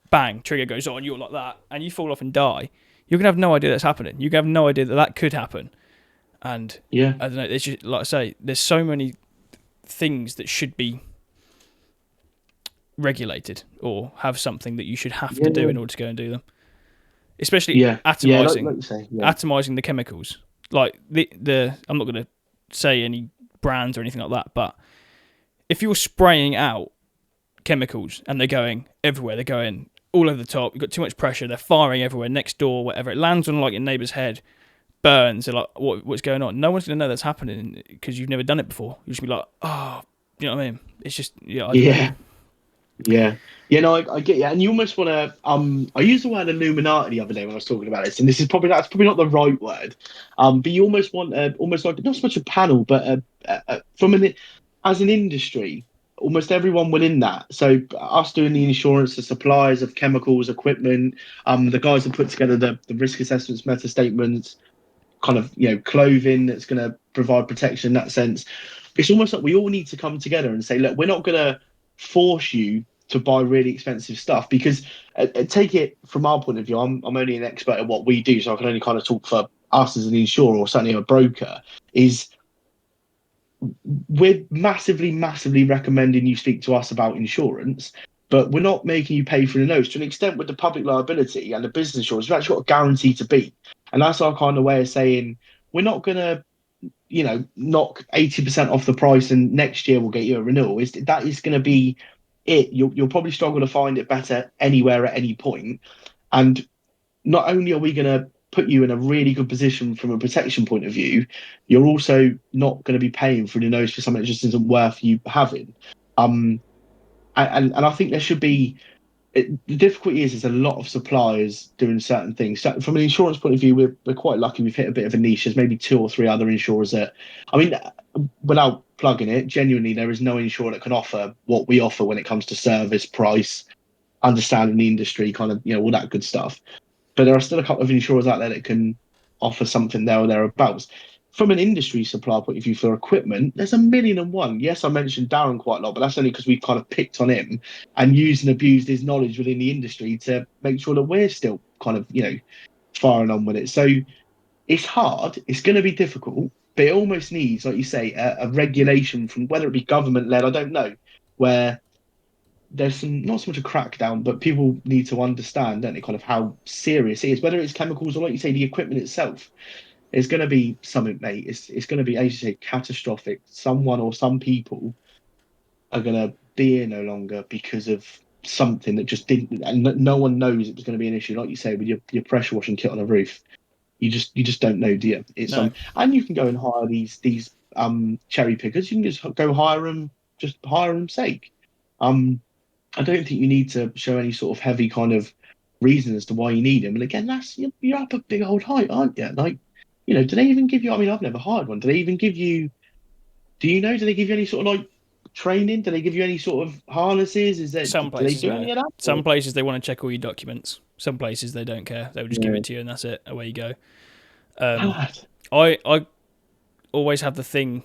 Bang, trigger goes on, you're like that, and you fall off and die. You're going to have no idea that's happening. You're going to have no idea that could happen. And I don't know, it's just, like I say, there's so many things that should be regulated or have something that you should have to do in order to go and do them. Especially atomizing the chemicals. Like the I'm not going to say any brands or anything like that, but if you're spraying out chemicals and they're going everywhere, they're going all over the top, you've got too much pressure, they're firing everywhere, next door, whatever, it lands on like your neighbour's head, burns, they're like, what's going on? No one's going to know that's happening because you've never done it before. You'll just be like, oh, you know what I mean? It's just, Yeah. Yeah, no, I get you. And you almost want to I used the word Illuminati the other day when I was talking about this, and this is probably that's probably not the right word. But you almost want almost like not so much a panel, but from an as an industry, almost everyone within that. So us doing the insurance, the suppliers of chemicals, equipment, the guys that put together the risk assessments, meta statements, kind of clothing that's going to provide protection in that sense. It's almost like we all need to come together and say, look, we're not going to force you to buy really expensive stuff because take it from our point of view. I'm only an expert at what we do, so I can only kind of talk for us as an insurer or certainly a broker. Is we're massively recommending you speak to us about insurance, but we're not making you pay for the nose. To an extent, with the public liability and the business insurance, we've actually got a guarantee to beat. And that's our kind of way of saying we're not going to, knock 80% off the price and next year we'll get you a renewal. That is going to be it. You'll probably struggle to find it better anywhere at any point. And not only are we going to put you in a really good position from a protection point of view, you're also not going to be paying for the nose for something that just isn't worth you having. Um, and I think there should be. The difficulty is there's a lot of suppliers doing certain things. So from an insurance point of view, we're quite lucky. We've hit a bit of a niche. There's maybe two or three other insurers that, I mean, without plugging it, genuinely, there is no insurer that can offer what we offer when it comes to service, price, understanding the industry, kind of, all that good stuff. But there are still a couple of insurers out there that can offer something there or thereabouts. From an industry supplier point of view for equipment, there's a million and one. Yes, I mentioned Darren quite a lot, but that's only because we've kind of picked on him and used and abused his knowledge within the industry to make sure that we're still kind of, firing on with it. So it's hard, it's going to be difficult, but it almost needs, like you say, a regulation from whether it be government led, I don't know, where there's some not so much a crackdown, but people need to understand, don't they, kind of how serious it is, whether it's chemicals or like you say, the equipment itself. It's going to be something, mate. It's going to be, as you say, catastrophic. Someone or some people are going to be here no longer because of something that just didn't, and no one knows it was going to be an issue. Like you say, with your pressure washing kit on a roof, you just don't know, do you? It's No, and you can go and hire these cherry pickers. You can just go hire them, just hire them sake. Um, I don't think you need to show any sort of heavy kind of reason as to why you need them. And again, that's you're up a big old height, aren't you? Like, do they even give you? I mean, I've never hired one. Do they even give you? Do you know? Do they give you any sort of like training? Do they give you any sort of harnesses? Is that some do they places do no. any of that? Some places they want to check all your documents. Some places they don't care. They'll just give Yeah, it to you and that's it. Away you go. Um, mad. I always have the thing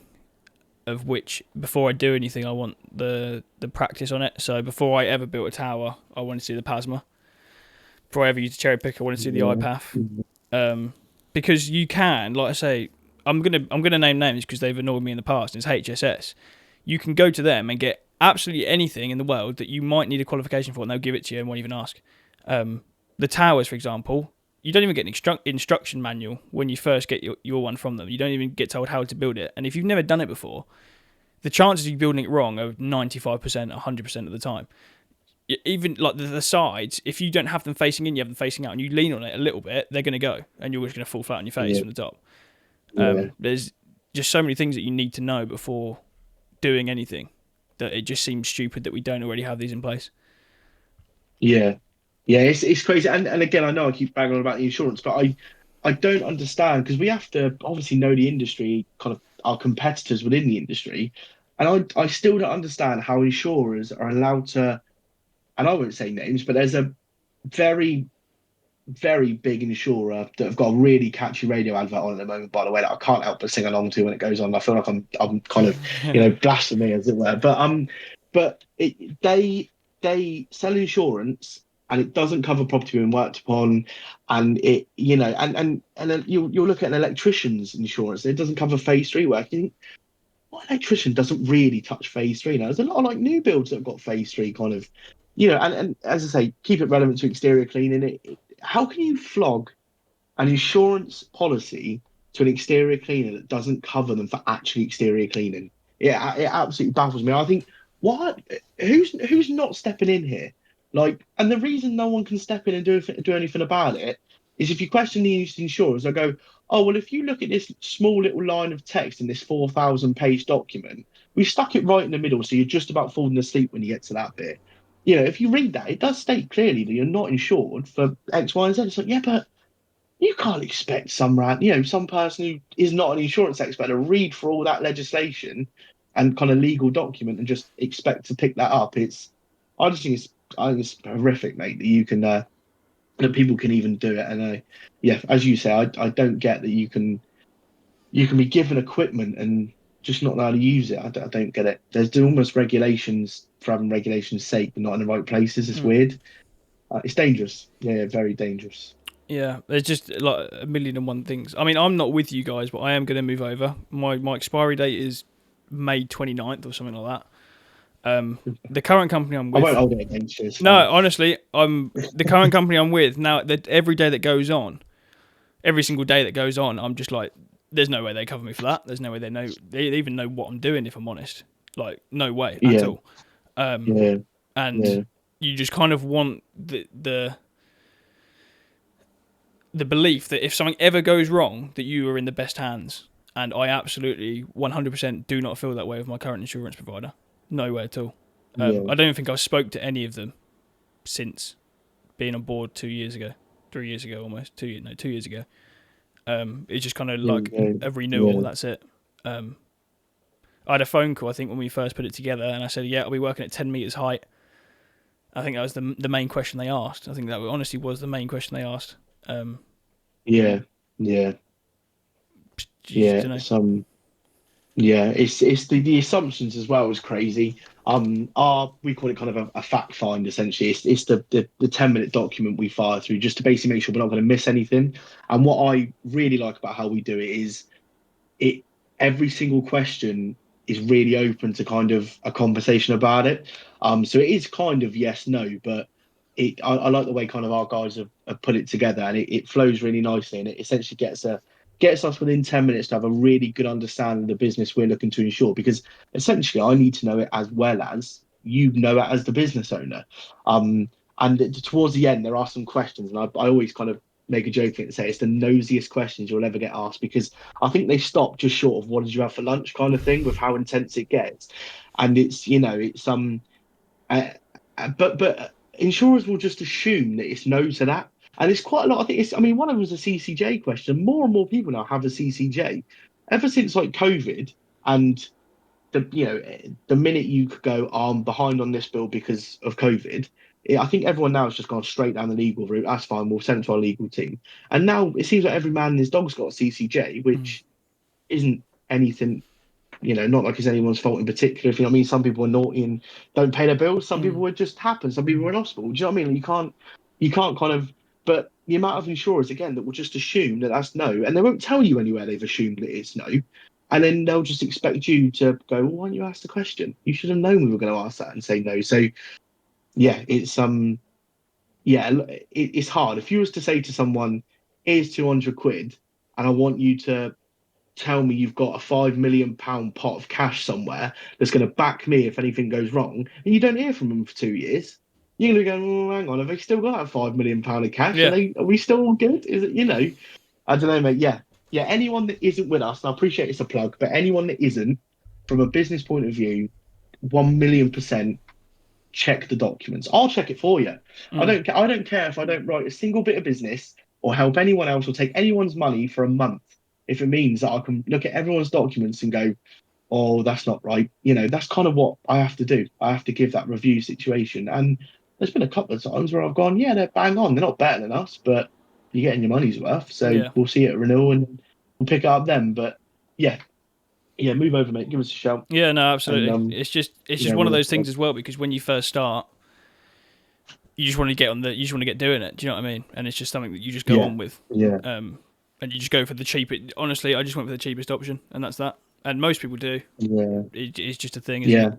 of which before I do anything, I want the practice on it. So before I ever built a tower, I wanted to see the PASMA. Before I ever used a cherry picker, I wanted to see the Yeah, iPath. Because you can, like I say, I'm gonna name names because they've annoyed me in the past. It's HSS. You can go to them and get absolutely anything in the world that you might need a qualification for, and they'll give it to you and won't even ask. The towers, for example, you don't even get an instruction manual when you first get your one from them. You don't even get told how to build it, and if you've never done it before, the chances of you building it wrong are 95%, 100% of the time. Even like the sides, if you don't have them facing in, you have them facing out, and you lean on it a little bit, they're going to go, and you're just going to fall flat on your face yeah, from the top. yeah, There's just so many things that you need to know before doing anything that it just seems stupid that we don't already have these in place. yeah, yeah. It's crazy. And again, I know I keep banging on about the insurance, but I don't understand because we have to obviously know the industry, kind of our competitors within the industry, and I still don't understand how insurers are allowed to. And I won't say names, but there's a very very big insurer that have got a really catchy radio advert on at the moment, by the way, that I can't help but sing along to when it goes on. I feel like I'm kind of, blasphemy as it were. But they sell insurance and it doesn't cover property being worked upon, and it and then you'll look at an electrician's insurance. It doesn't cover phase three work. You think, what electrician doesn't really touch phase three now? There's a lot of like new builds that have got phase three kind of, and as I say, keep it relevant to exterior cleaning. How can you flog an insurance policy to an exterior cleaner that doesn't cover them for actually exterior cleaning? It absolutely baffles me. I think what who's not stepping in here? Like, and the reason no one can step in and do anything about it is if you question the insurers, they'll go, oh well, if you look at this small little line of text in this 4,000 page document, we stuck it right in the middle, so you're just about falling asleep when you get to that bit. if you read that, it does state clearly that you're not insured for X, Y, and Z. It's like, yeah, but you can't expect some person who is not an insurance expert to read through all that legislation and kind of legal document and just expect to pick that up. I just think it's horrific, mate, that you can that people can even do it. And yeah, as you say, I don't get that you can be given equipment and just not know how to use it. I don't get it. There's almost regulations for having regulations' sake, but not in the right places. It's weird. It's dangerous. Yeah, very dangerous. Yeah, there's just like a million and one things. I mean, I'm not with you guys, but I am going to move over. My expiry date is May 29th or something like that. The current company I'm I won't with. hold it against you. It's No, fine. honestly, the current company I'm with now. That every day that goes on, every single day that goes on, I'm just like, there's no way they cover me for that. There's no way they even know what I'm doing. If I'm honest, like no way at Yeah, all. Um, yeah, and yeah, you just kind of want the belief that if something ever goes wrong, that you are in the best hands. And I absolutely 100% do not feel that way with my current insurance provider. No way at all. yeah, I don't think I've spoke to any of them since being on board 2 years ago, 3 years ago almost, 2 years ago. It's just kind of like yeah, a renewal. yeah, That's it. I had a phone call, I think, when we first put it together, and I said, "Yeah, I'll be working at 10 meters height." I think that was the main question they asked. I think that honestly was the main question they asked. yeah, yeah, Geez, yeah. don't know. Yeah, it's the assumptions as well is crazy. We call it kind of a fact find essentially. It's the 10-minute document we fire through just to basically make sure we're not going to miss anything. And what I really like about how we do it is it every single question is really open to kind of a conversation about it. So it is kind of yes, no, but I like the way kind of our guys have put it together, and it flows really nicely, and it essentially gets us within 10 minutes to have a really good understanding of the business we're looking to insure, because essentially I need to know it as well as you know it as the business owner. And towards the end there are some questions, and I always kind of make a joke and say it's the nosiest questions you'll ever get asked, because I think they stop just short of what did you have for lunch kind of thing with how intense it gets. And uh, but insurers will just assume that it's no to that. And it's quite a lot. I think I mean, one of them was a CCJ question. More and more people now have a CCJ. Ever since like COVID, and the minute you could go, oh, I'm behind on this bill because of COVID. I think everyone now has just gone straight down the legal route. That's fine. We'll send it to our legal team. And now it seems like every man and his dog's got a CCJ, which isn't anything, not like it's anyone's fault in particular. If you know what I mean, some people are naughty and don't pay their bills. Some people would just happen. Some people are in hospital. Do you know what I mean? You can't kind of. But the amount of insurers again that will just assume that that's no, and they won't tell you anywhere they've assumed that it's no, and then they'll just expect you to go, well, why don't you ask the question? You should have known we were going to ask that and say no. So yeah, it's hard. If you was to say to someone, "Here's 200 quid, and I want you to tell me you've got a £5 million pot of cash somewhere that's going to back me if anything goes wrong," and you don't hear from them for 2 years, you're going to go, oh, hang on, have they still got that £5 million of cash? Yeah. Are we still all good? Is it, I don't know, mate. Yeah. Yeah. Anyone that isn't with us, and I appreciate it's a plug, but anyone that isn't, from a business point of view, 1 million% check the documents. I'll check it for you. I don't care if I don't write a single bit of business or help anyone else or take anyone's money for a month, if it means that I can look at everyone's documents and go, oh, that's not right. That's kind of what I have to do. I have to give that review situation. And there's been a couple of times where I've gone, yeah, they're bang on. They're not better than us, but you're getting your money's worth. So Yeah. we'll see it at renewal and we'll pick it up then. But yeah, yeah, move over, mate. Give us a shout. Yeah, no, And absolutely. It's just yeah, one of we'll those things as well, because when you first start, you just want to get doing it. Do you know what I mean? And it's just something that you just go yeah, on with. yeah, And you just go for the cheapest. Honestly, I just went for the cheapest option, and that's that. And most people do. yeah, It's just a thing, isn't yeah.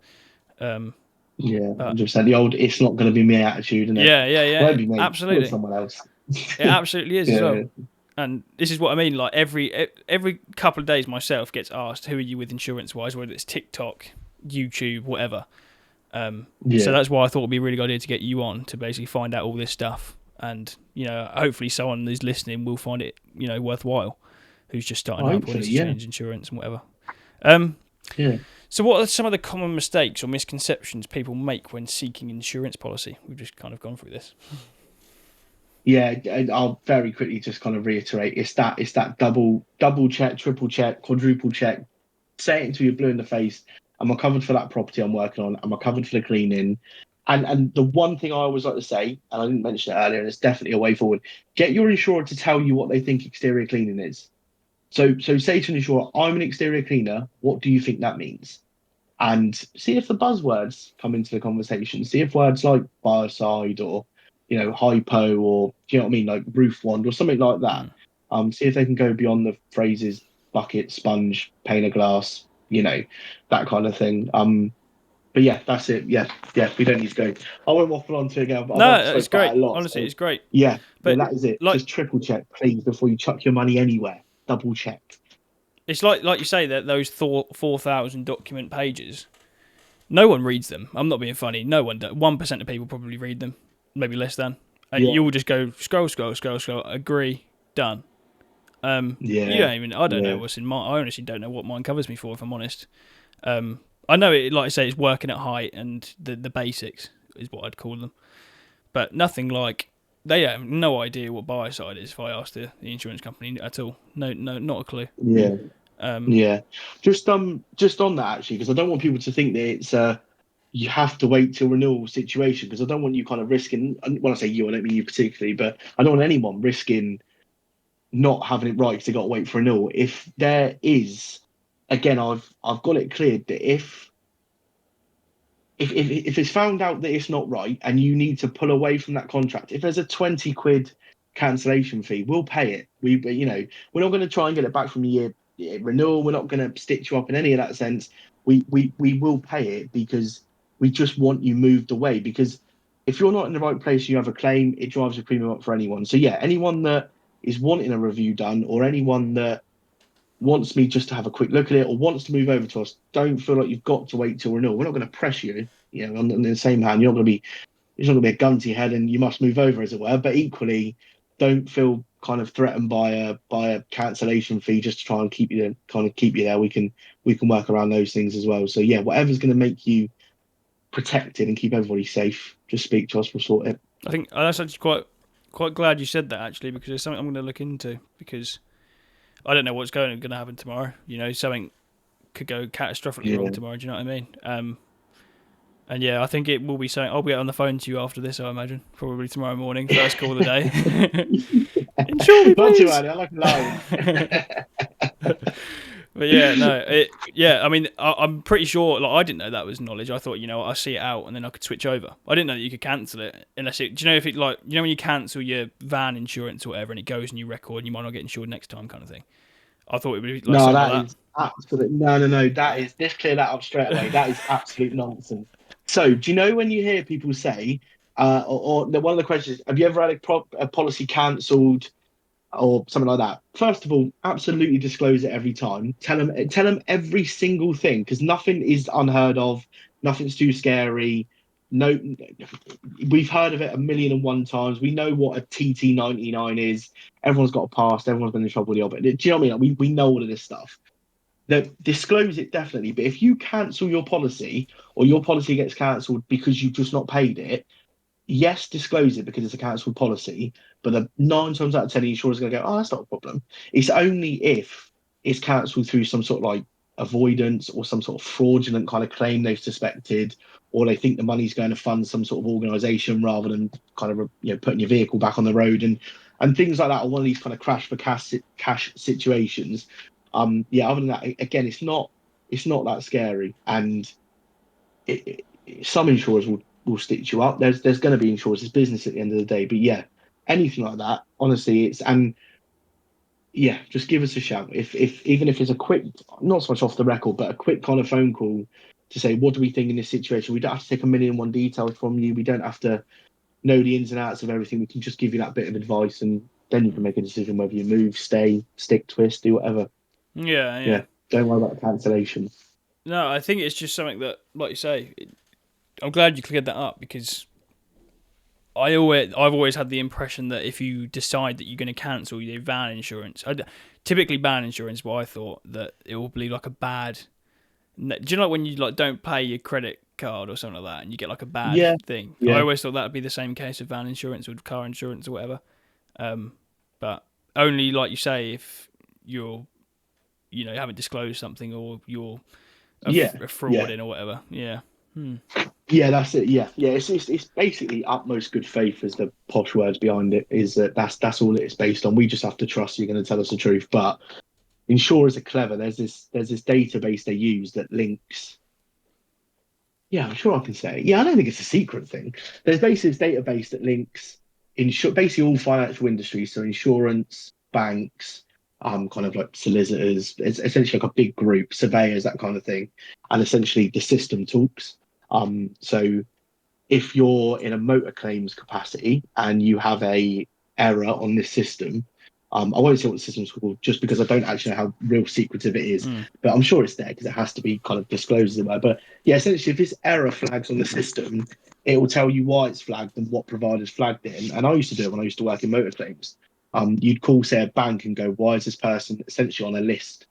it? Um, Yeah, but 100%. The old "it's not going to be me" attitude, isn't it? yeah, yeah, Won't yeah, be me. It'll be absolutely. someone else. It absolutely is as Yeah, well. And this is what I mean. Like every couple of days, myself gets asked, "Who are you with insurance wise?" Whether it's TikTok, YouTube, whatever. So yeah. that's why I thought it'd be a really good idea to get you on to basically find out all this stuff, and hopefully someone who's listening will find it worthwhile, who's just starting up or needs Hopefully, to yeah, change insurance and whatever. Um, yeah. So, what are some of the common mistakes or misconceptions people make when seeking insurance policy? We've just kind of gone through this. Yeah, and I'll very quickly just kind of reiterate, it's that double check, triple check, quadruple check. Say it until you're blue in the face. Am I covered for that property I'm working on? Am I covered for the cleaning? And the one thing I always like to say, and I didn't mention it earlier, and it's definitely a way forward, get your insurer to tell you what they think exterior cleaning is. So say to an insurer, I'm an exterior cleaner, what do you think that means? And see if the buzzwords come into the conversation. See if words like biocide or hypo, or do you know what I mean, like roof wand or something like that. Mm. See if they can go beyond the phrases bucket, sponge, pane of glass, that kind of thing. But yeah, that's it. Yeah, yeah, we don't need to go. I won't waffle on to it again, but I've No, already spoke it's about great. it a lot. Honestly, So it's great. yeah, yeah, But that is it. like, Just triple check, please, before you chuck your money anywhere. Double check. it's like you say that those 4,000 document pages. No one reads them. I'm not being funny. No one. 1% of people probably read them. Maybe less than. Yeah, You will just go scroll, scroll, scroll, scroll. Agree. Done. You yeah, don't even. I don't know yeah, what's in mine. I honestly don't know what mine covers me for. If I'm honest. I know it. Like I say, it's working at height and the basics is what I'd call them. But nothing like they have no idea what biocide is. If I ask the insurance company at all, no, not a clue. yeah. Um, Yeah, just on that actually, because I don't want people to think that it's you have to wait till renewal situation, because I don't want you kind of risking. And when I say you, I don't mean you particularly, but I don't want anyone risking not having it right because they got to wait for renewal. If there is, again, I've got it cleared that if it's found out that it's not right and you need to pull away from that contract, if there's a 20 quid cancellation fee, we'll pay it. We're not going to try and get it back from your renewal. We're not going to stitch you up in any of that sense. We will pay it because we just want you moved away. Because if you're not in the right place, and you have a claim, it drives your premium up for anyone. So yeah, anyone that is wanting a review done, or anyone that wants me just to have a quick look at it or wants to move over to us, don't feel like you've got to wait till renewal. We're not going to press you. On the same hand, it's not going to be a gun to your head and you must move over, as it were. But equally, don't feel kind of threatened by a cancellation fee just to try and keep you there. We can work around those things as well. So yeah, whatever's going to make you protected and keep everybody safe, just speak to us. We'll sort it. I think that's actually quite glad you said that actually, because it's something I'm going to look into, because I don't know what's going to happen tomorrow. Something could go catastrophically Yeah. wrong tomorrow. Do you know what I mean? And yeah, I think it will be something. I'll get on the phone to you after this. I imagine probably tomorrow morning, first call of the day. Insure me, Not too please. early. I like lying. But yeah, no, yeah. I mean, I'm pretty sure. Like, I didn't know that was knowledge. I thought, I see it out and then I could switch over. I didn't know that you could cancel it unless it. Do you know if it like when you cancel your van insurance or whatever and it goes and you record and you might not get insured next time, kind of thing. I thought it would be like No, something that like is absolute. No. That that. is. Let's clear that up straight away. That is absolute nonsense. So, do you know when you hear people say, one of the questions, have you ever had a policy cancelled or something like that? First of all, absolutely disclose it every time. Tell them every single thing, because nothing is unheard of. Nothing's too scary. No, we've heard of it a million and one times. We know what a TT99 is. Everyone's got a past. Everyone's been in trouble with the old. Do you know what I mean? We know all of this stuff. Disclose it definitely. But if you cancel your policy or your policy gets cancelled because you've just not paid it, yes, disclose it because it's a cancelled policy. But the 9 times out of 10, the insurer's going to go, oh, that's not a problem. It's only if it's cancelled through some sort of like avoidance or some sort of fraudulent kind of claim they've suspected, or they think the money's going to fund some sort of organisation rather than kind of putting your vehicle back on the road and things like that, or one of these kind of crash for cash situations. Yeah, other than that, again, it's not that scary, and some insurers will stitch you up. There's going to be insurers. It's business at the end of the day. But yeah, anything like that, honestly, and yeah, just give us a shout. If even if it's a quick, not so much off the record, but a quick kind of phone call to say, what do we think in this situation? We don't have to take a million and one details from you. We don't have to know the ins and outs of everything. We can just give you that bit of advice, and then you can make a decision whether you move, stay, stick, twist, do whatever. Yeah, yeah. Yeah, don't worry about the cancellation. No, I think it's just something that, like you say, I'm glad you cleared that up, because I've always had the impression that if you decide that you're going to cancel your van insurance, typically van insurance, what I thought that it will be like a bad Do you know when you like don't pay your credit card or something like that, and you get like a bad Yeah, thing? I yeah, always thought that would be the same case with van insurance or car insurance or whatever. Um, but only like you say if you're you haven't disclosed something or you're yeah, a fraud yeah. in or whatever. Yeah. Hmm. Yeah, that's it. Yeah, yeah. It's basically utmost good faith is the posh words behind it. Is that that's all it's based on. We just have to trust you're going to tell us the truth. But insurers are clever. There's this database they use that links. Yeah, I'm sure I can say. Yeah, I don't think it's a secret thing. There's basically this database that links basically all financial industries, so insurance, banks, kind of like solicitors. It's essentially like a big group, surveyors, that kind of thing, and essentially the system talks. So if you're in a motor claims capacity and you have a error on this system, I won't say what the system's called just because I don't actually know how real secretive it is, Hmm. but I'm sure it's there because it has to be kind of disclosed in there. But yeah, essentially, if this error flags on the system, it will tell you why it's flagged and what providers flagged it. And I used to do it when I used to work in motor claims. You'd call, say, a bank and go, why is this person essentially on a list?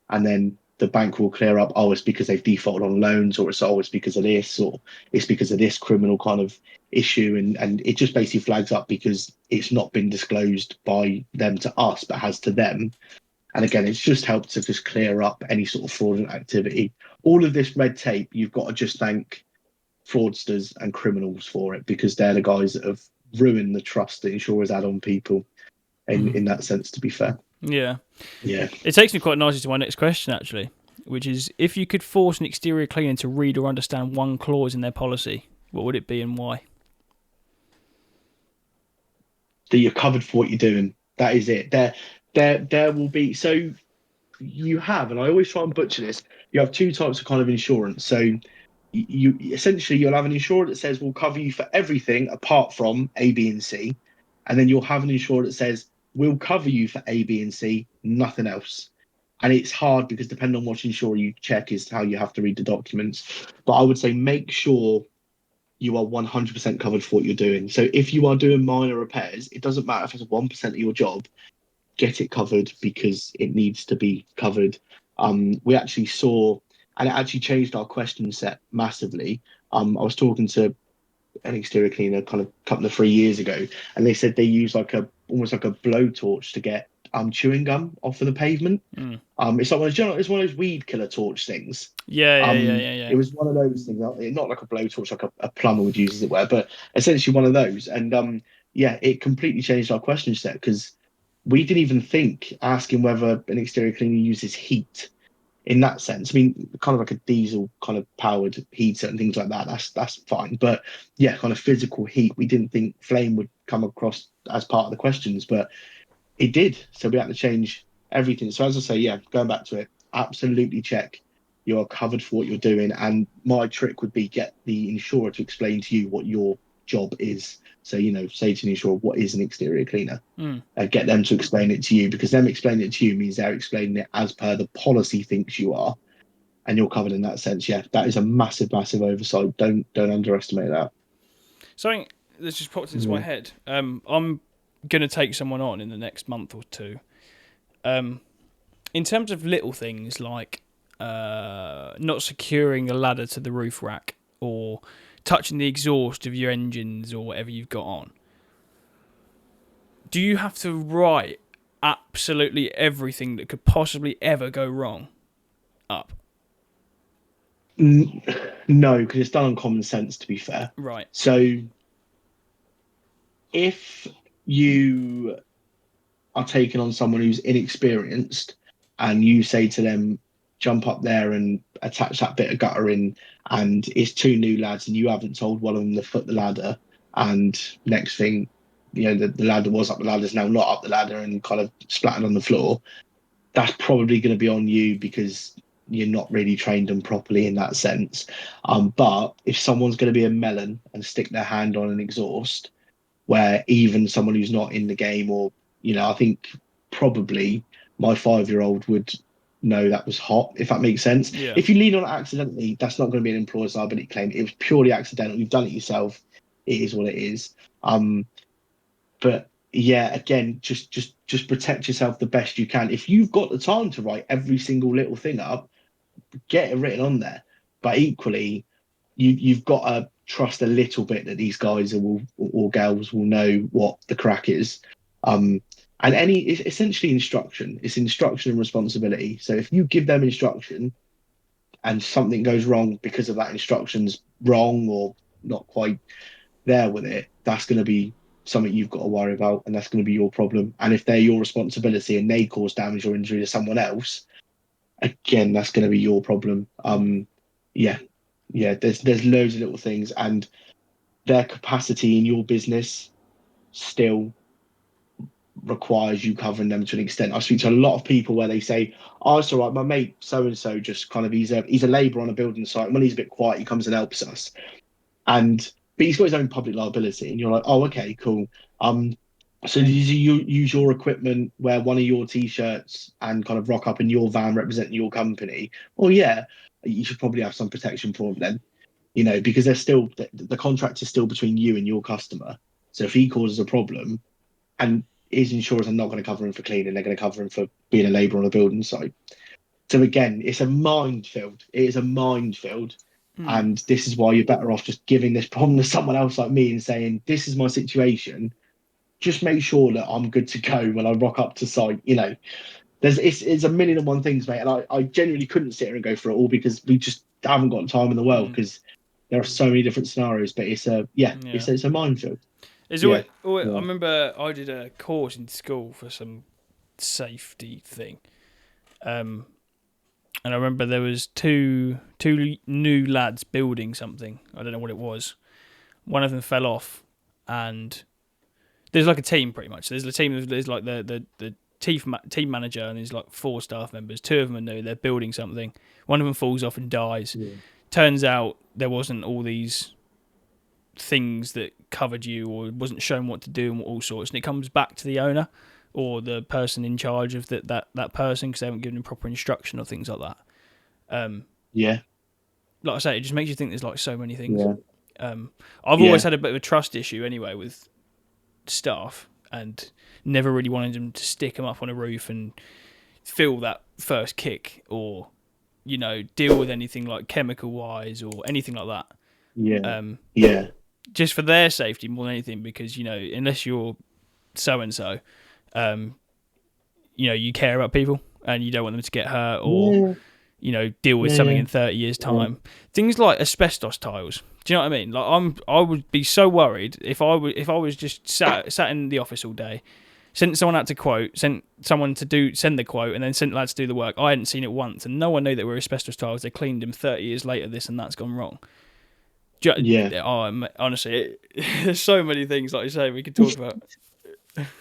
And then the bank will clear up, oh, it's because they've defaulted on loans, or it's because of this, or it's because of this criminal kind of issue. And it just basically flags up because it's not been disclosed by them to us, but has to them. And again, it's just helped to just clear up any sort of fraudulent activity. All of this red tape, you've got to just thank fraudsters and criminals for it because they're the guys that have ruined the trust that insurers had on people in that sense, to be fair. Yeah. Yeah. It takes me quite nicely to my next question, actually, which is if you could force an exterior cleaner to read or understand one clause in their policy, what would it be and why? That you're covered for what you're doing. That is it. There will be so you have, and I always try and butcher this. You have two types of kind of insurance. So you essentially you'll have an insurer that says we'll cover you for everything apart from A, B, and C, and then you'll have an insurer that says we'll cover you for A, B, and C, nothing else. And it's hard because depending on what insurer you check is how you have to read the documents. But I would say make sure you are 100% covered for what you're doing. So if you are doing minor repairs, it doesn't matter if it's 1% of your job, get it covered because it needs to be covered. We actually saw, and it actually changed our question set massively. I was talking to an exterior cleaner kind of a couple of 3 years ago, and they said they use like a almost like a blowtorch to get chewing gum off of the pavement. Mm. It's like it's one of those weed killer torch things. Yeah, yeah, yeah, yeah, It yeah. was one of those things, not like a blowtorch, like a plumber would use, as it were, but essentially one of those. And yeah, it completely changed our question set because we didn't even think asking whether an exterior cleaner uses heat in that sense. I mean, kind of like a diesel kind of powered heater and things like that. That's fine. But yeah, kind of physical heat. We didn't think flame would come across as part of the questions, but it did. So we had to change everything. So as I say, yeah, going back to it, absolutely check you are covered for what you're doing. And my trick would be get the insurer to explain to you what your job is. So, say to the insurer, what is an exterior cleaner? Mm. Get them to explain it to you because them explaining it to you means they're explaining it as per the policy thinks you are. And you're covered in that sense. Yeah, that is a massive, massive oversight. Don't underestimate that. Something that's just popped into my Mm. head. I'm gonna take someone on in the next month or two. In terms of little things like not securing a ladder to the roof rack or touching the exhaust of your engines or whatever you've got on, do you have to write absolutely everything that could possibly ever go wrong up? No, because it's done on common sense, to be fair. Right. So if you are taking on someone who's inexperienced and you say to them, jump up there and attach that bit of guttering, and it's two new lads, and you haven't told one of them to foot the ladder, and next thing, the ladder was up the ladder is now not up the ladder and kind of splattered on the floor, that's probably going to be on you because you're not really trained them properly in that sense. But if someone's going to be a melon and stick their hand on an exhaust, where even someone who's not in the game, or I think probably my 5-year-old would know that was hot, if that makes sense. Yeah. If you lean on it accidentally, that's not going to be an employer's liability claim. It was purely accidental. You've done it yourself. It is what it is. But yeah, again, just protect yourself the best you can. If you've got the time to write every single little thing up, get it written on there. But equally, you've got to trust a little bit that these guys will or girls will know what the crack is. And it's essentially instruction. It's instruction and responsibility. So if you give them instruction and something goes wrong because of that instruction's wrong or not quite there with it, that's going to be something you've got to worry about, and that's going to be your problem. And if they're your responsibility and they cause damage or injury to someone else, again, that's going to be your problem. Yeah, yeah. There's loads of little things, and their capacity in your business still requires you covering them to an extent. I speak to a lot of people where they say, "Oh, it's all right. My mate so and so just kind of he's a labourer on a building site. And when he's a bit quiet, he comes and helps us." And but he's got his own public liability, and you're like, "Oh, okay, cool." So did you use your equipment, wear one of your t-shirts, and kind of rock up in your van representing your company? Well, yeah, you should probably have some protection for him then, because they're still the contract is still between you and your customer. So if he causes a problem, and his insurers are not going to cover him for cleaning, they're going to cover him for being a labourer on a building site. So again, it's a minefield. It is a minefield. And this is why you're better off just giving this problem to someone else like me and saying, "This is my situation. Just make sure that I'm good to go when I rock up to site." It's a million and one things, mate. And I genuinely couldn't sit here and go through it all because we just haven't got time in the world because there are so many different scenarios. But it's a minefield. It's Yeah. always, I remember I did a course in school for some safety thing. And I remember there was two new lads building something. I don't know what it was. One of them fell off, and there's like a team pretty much. There's a team. There's like the team manager, and there's like 4 staff members. 2 of them are new. They're building something. One of them falls off and dies. Yeah. Turns out there wasn't all these things that covered you, or wasn't shown what to do and all sorts. And it comes back to the owner or the person in charge of that person because they haven't given him proper instruction or things like that. Yeah. Like I say, it just makes you think there's like so many things. Yeah. I've always had a bit of a trust issue anyway with staff, and never really wanted them to stick them up on a roof and feel that first kick, or deal with anything like chemical wise or anything like that. Yeah. Just for their safety more than anything, because unless you're so and so, you care about people and you don't want them to get hurt or deal with something in 30 years time. Things like asbestos tiles. Do you know what I mean? Like I would be so worried if I was just sat in the office all day, sent someone out to quote, sent someone to send the quote, and then sent lads to do the work. I hadn't seen it once, and no one knew that were asbestos tiles. They cleaned them 30 years later. This and that's gone wrong. Oh, honestly, there's so many things like you say we could talk about.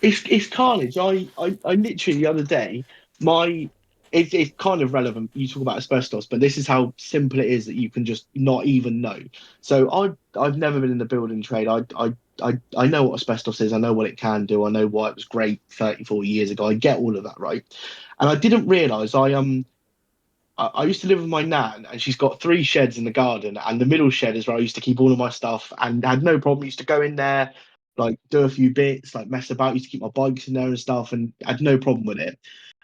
It's carnage. I literally the other day, it's kind of relevant. You talk about asbestos, but this is how simple it is that you can just not even know. So I've never been in the building trade. I know what asbestos is. I know what it can do. I know why it was great 30, 40 years ago. I get all of that, right? And I didn't realise I used to live with my nan, and she's got 3 sheds in the garden, and the middle shed is where I used to keep all of my stuff, and had no problem. I used to go in there, like do a few bits, like mess about. I used to keep my bikes in there and stuff, and had no problem with it.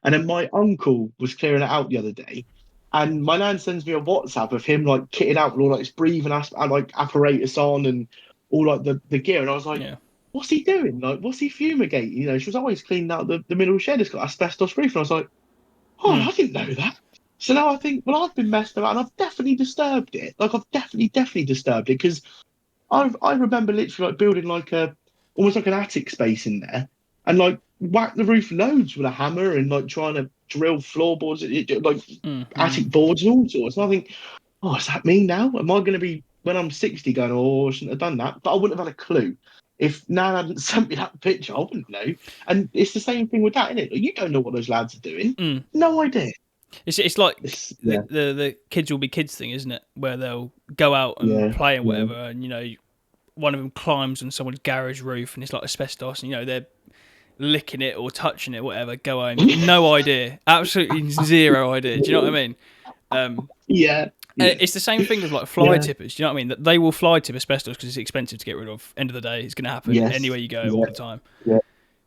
And then my uncle was clearing it out the other day, and my nan sends me a WhatsApp of him like kitted out with all like his breathing like apparatus on and all like the gear, and I was like, "What's he doing? Like, what's he fumigating?" She was always cleaning out the middle shed. It's got asbestos roof, and I was like, "Oh, I didn't know that." So now I think, well, I've been messed around. I've definitely disturbed it. Like I've definitely disturbed it because I remember literally like building like almost like an attic space in there, and like whack the roof loads with a hammer and like trying to drill floorboards, like attic boards and all sorts. And I think, oh, is that me now? Am I going to be when I'm 60 going, oh, I shouldn't have done that? But I wouldn't have had a clue. If Nan hadn't sent me that picture, I wouldn't know. And it's the same thing with that, isn't it? Like, you don't know what those lads are doing. No idea. It's like the kids will be kids thing, isn't it? Where they'll go out and play and whatever, and one of them climbs on someone's garage roof and it's like asbestos, and they're licking it or touching it, whatever. Go home, no idea, absolutely zero idea. Do you know what I mean? It's the same thing with like fly tippers. Do you know what I mean? That they will fly tip asbestos because it's expensive to get rid of. End of the day, it's going to happen anywhere you go all the time.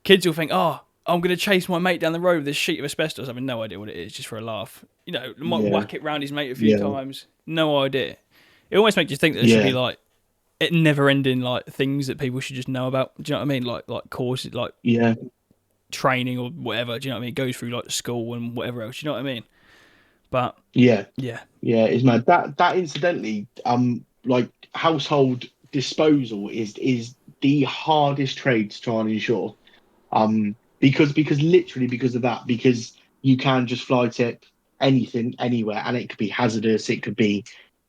Kids will think, oh, I'm going to chase my mate down the road with this sheet of asbestos, having no idea what it is, just for a laugh. You know, might Yeah, whack it round his mate a few yeah, times. No idea. It almost makes you think that there should be yeah, like it never ending like things that people should just know about. Do you know what I mean? Like courses, like yeah, training or whatever. Do you know what I mean? It goes through like school and whatever else. Do you know what I mean? But yeah, yeah, yeah. It's mad. That incidentally, like household disposal is the hardest trade to try and insure. Because literally because of that, because you can just fly tip anything anywhere, and it could be hazardous. It could be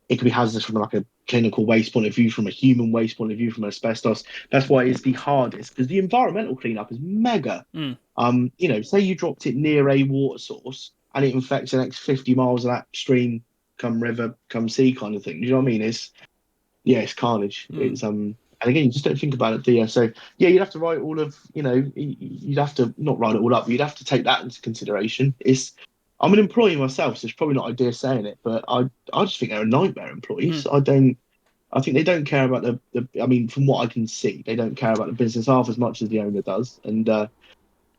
hazardous from like a clinical waste point of view, from a human waste point of view, from asbestos. That's why it's the hardest, because the environmental cleanup is mega. mm, Say you dropped it near a water source and it infects the next 50 miles of that stream, come river, come sea kind of thing. Do you know what I mean? It's carnage. mm. And again, you just don't think about it, do you? So yeah, you'd have to write all of, you'd have to not write it all up, but you'd have to take that into consideration. I'm an employee myself, so it's probably not ideal saying it, but I just think they're a nightmare employees. Mm. I think they don't care about I mean, from what I can see, they don't care about the business half as much as the owner does. And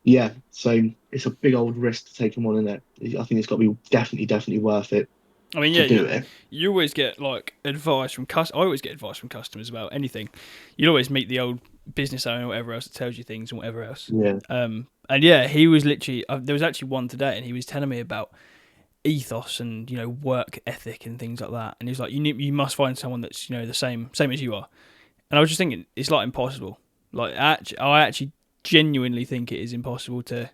yeah, so it's a big old risk to take them on, isn't it? I think it's got to be definitely worth it I mean, to yeah, do it. you always get like advice from I always get advice from customers about anything. You'll always meet the old business owner or whatever else that tells you things and whatever else. Yeah, And yeah, he was literally. There was actually one today, and he was telling me about ethos and work ethic and things like that. And he was like, you must find someone that's the same as you are. And I was just thinking, it's like impossible. Like I actually genuinely think it is impossible to.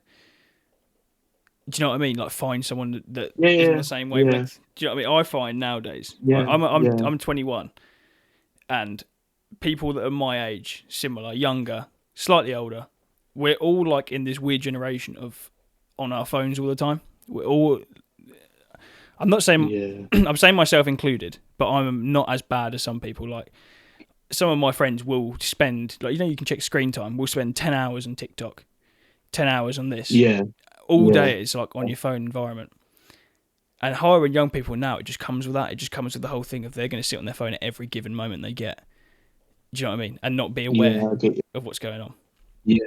Do you know what I mean? Like find someone that yeah, isn't the yeah, same yeah, wavelength. Do you know what I mean? I find nowadays, like yeah, yeah, I'm 21, and people that are my age, similar, younger, slightly older, we're all like in this weird generation of on our phones all the time. We're all. I'm not saying yeah, I'm saying myself included, but I'm not as bad as some people. Like some of my friends will spend, like you can check screen time. We'll spend 10 hours on TikTok, 10 hours on this. yeah, All yeah, day it's like on your phone environment. And hiring young people now, it just comes with that. It just comes with the whole thing of they're going to sit on their phone at every given moment they get. Do you know what I mean? And not be aware yeah. I get you. of what's going on. Yeah,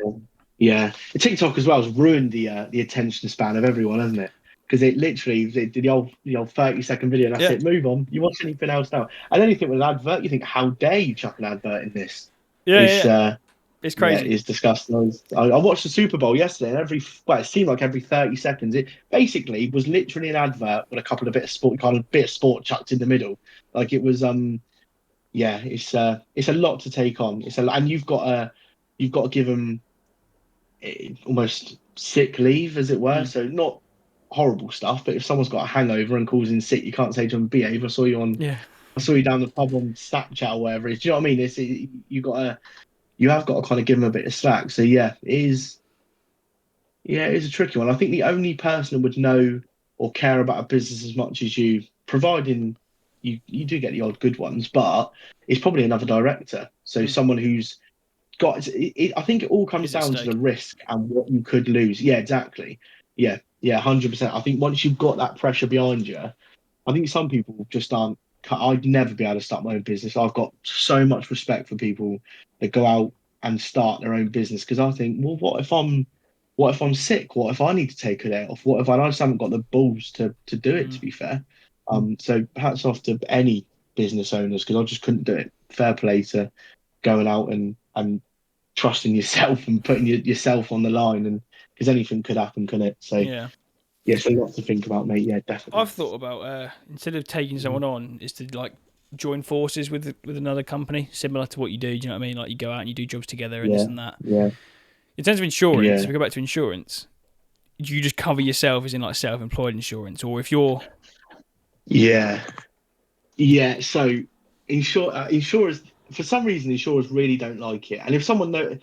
yeah. TikTok as well has ruined the attention span of everyone, hasn't it? Because it literally the old 30-second video, and that's Yeah, it. Move on. You watch anything else now? And anything with an advert, you think, how dare you chuck an advert in this? yeah, yeah, It's yeah. It's Yeah, crazy. it's disgusting. I watched the Super Bowl yesterday, and it seemed like every 30 seconds, it basically was literally an advert with a couple of bit of sport chucked in the middle. Like it was, yeah, it's a lot to take on. And you've got to give them almost sick leave, as it were. Mm, So not horrible stuff, but if someone's got a hangover and calls in sick, you can't say to them, "Behave." yeah. I saw you down the pub on Snapchat or whatever it is. Do you know what I mean? You have got to kind of give them a bit of slack. So yeah, it is. Yeah, it's a tricky one. I think the only person that would know or care about a business as much as you, providing you do get the odd good ones, but it's probably another director. So Mm. someone who's I think it all comes Is at down to the stake. risk and what you could lose. Yeah, exactly. Yeah, yeah, 100%. I think once you've got that pressure behind you, I think some people just aren't. I'd never be able to start my own business. I've got so much respect for people that go out and start their own business, because I think, well, what if I'm sick? What if I need to take a day off? What if I just haven't got the balls to do it? To Mm. be fair, so hats off to any business owners, because I just couldn't do it. Fair play to going out and trusting yourself and putting yourself on the line, and because anything could happen, couldn't it? So Yeah. yeah, so lots to think about, mate. Yeah, definitely. I've thought about instead of taking someone on, is to like join forces with another company similar to what you do. Do you know what I mean? Like you go out and you do jobs together and this Yeah, and that. yeah, In terms of insurance, if yeah, we go back to insurance, do you just cover yourself as in like self-employed insurance, or if you're yeah, yeah. So insurers, for some reason, insurers really don't like it. And if someone know,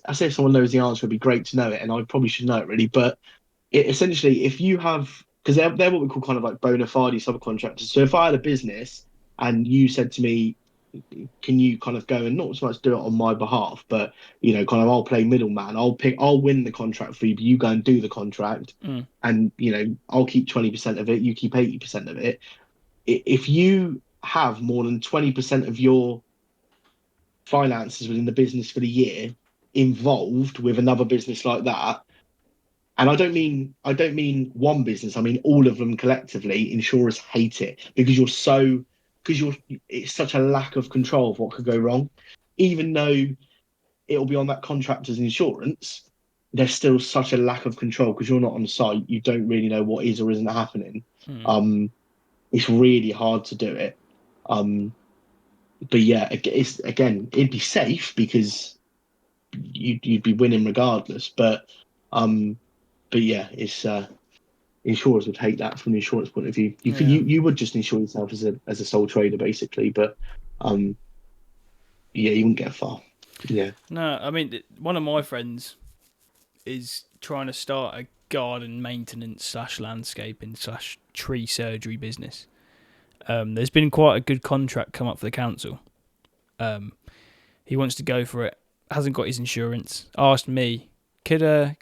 I say if someone knows the answer, it'd be great to know it, and I probably should know it really. But essentially, if you have, because they're what we call kind of like bona fide subcontractors. So if I had a business and you said to me, can you kind of go and not so much do it on my behalf, but kind of I'll play middleman. I'll win the contract for you, but you go and do the contract, mm, and I'll keep 20% of it, you keep 80% of it. If you have more than 20% of your finances within the business for the year, involved with another business like that, and I don't mean one business, I mean all of them collectively, insurers hate it because you're it's such a lack of control of what could go wrong. Even though it'll be on that contractor's insurance, there's still such a lack of control because you're not on site. You don't really know what is or isn't happening. Hmm. It's really hard to do it. Um, but yeah, it'd be safe because you'd be winning regardless. Um, but yeah, it's insurers would hate that from the insurance point of view. Yeah. You would just insure yourself as a sole trader basically, but um, yeah, you wouldn't get far. Yeah, No, I mean, one of my friends is trying to start a garden maintenance slash landscaping slash tree surgery business. There's been quite a good contract come up for the council. He wants to go for it. Hasn't got his insurance. Asked me, could I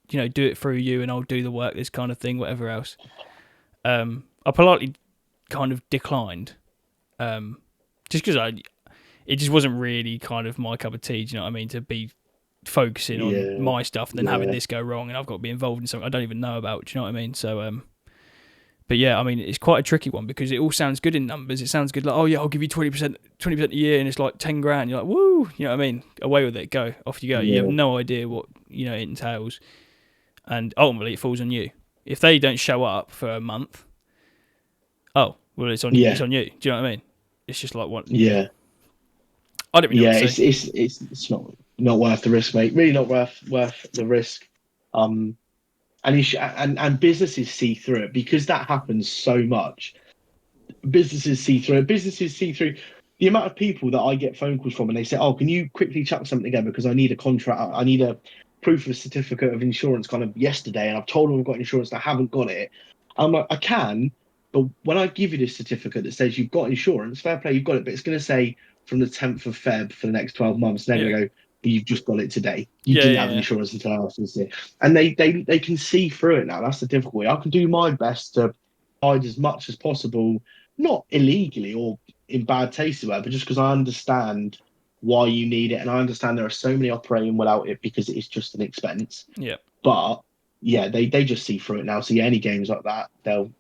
do it through you and I'll do the work, this kind of thing, whatever else. I politely kind of declined, just because it just wasn't really kind of my cup of tea. Do you know what I mean? To be focusing on yeah, my stuff and then having yeah, this go wrong, and I've got to be involved in something I don't even know about. Do you know what I mean? So, but yeah, I mean, it's quite a tricky one because it all sounds good in numbers. It sounds good, like, oh yeah, I'll give you 20% a year, and it's like 10 grand. You're like, woo, you know what I mean? Away with it, go, off you go. You have yeah, no idea what it entails, and ultimately it falls on you. If they don't show up for a month, oh well, it's on you. It's yeah, on you. Do you know what I mean? It's just like what, yeah. yeah. I don't really know what Yeah, to say. it's not worth the risk, mate. Really not worth the risk. Um, and businesses see through it because that happens so much. Businesses see through it. Businesses see through the amount of people that I get phone calls from, and they say, "Oh, can you quickly chuck something together because I need a contract. I need a proof of certificate of insurance kind of yesterday, and I've told them I've got insurance, and I haven't got it." I'm like, "I can, but when I give you this certificate that says you've got insurance, fair play, you've got it, but it's going to say from the 10th of Feb for the next 12 months, and they're Yeah, going to go, but you've just got it today. You yeah, didn't yeah, have yeah. insurance until after this year." And they can see through it now. That's the difficulty. I can do my best to hide as much as possible, not illegally or in bad taste or whatever, but just because I understand why you need it, and I understand there are so many operating without it because it's just an expense. Yeah. But yeah, they just see through it now. So yeah, any games like that, they'll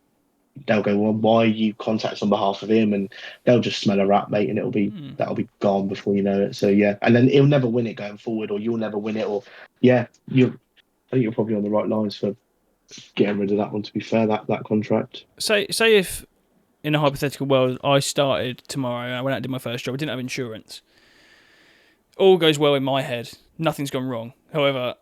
go, well, why are you contact on behalf of him? And they'll just smell a rat, mate, and Hmm. that'll be gone before you know it. So yeah, and then he'll never win it going forward, or you'll never win it, or yeah, I think you're probably on the right lines for getting rid of that one. To be fair, that contract. Say if in a hypothetical world I started tomorrow and I went out and did my first job, I didn't have insurance. All goes well in my head. Nothing's gone wrong. However,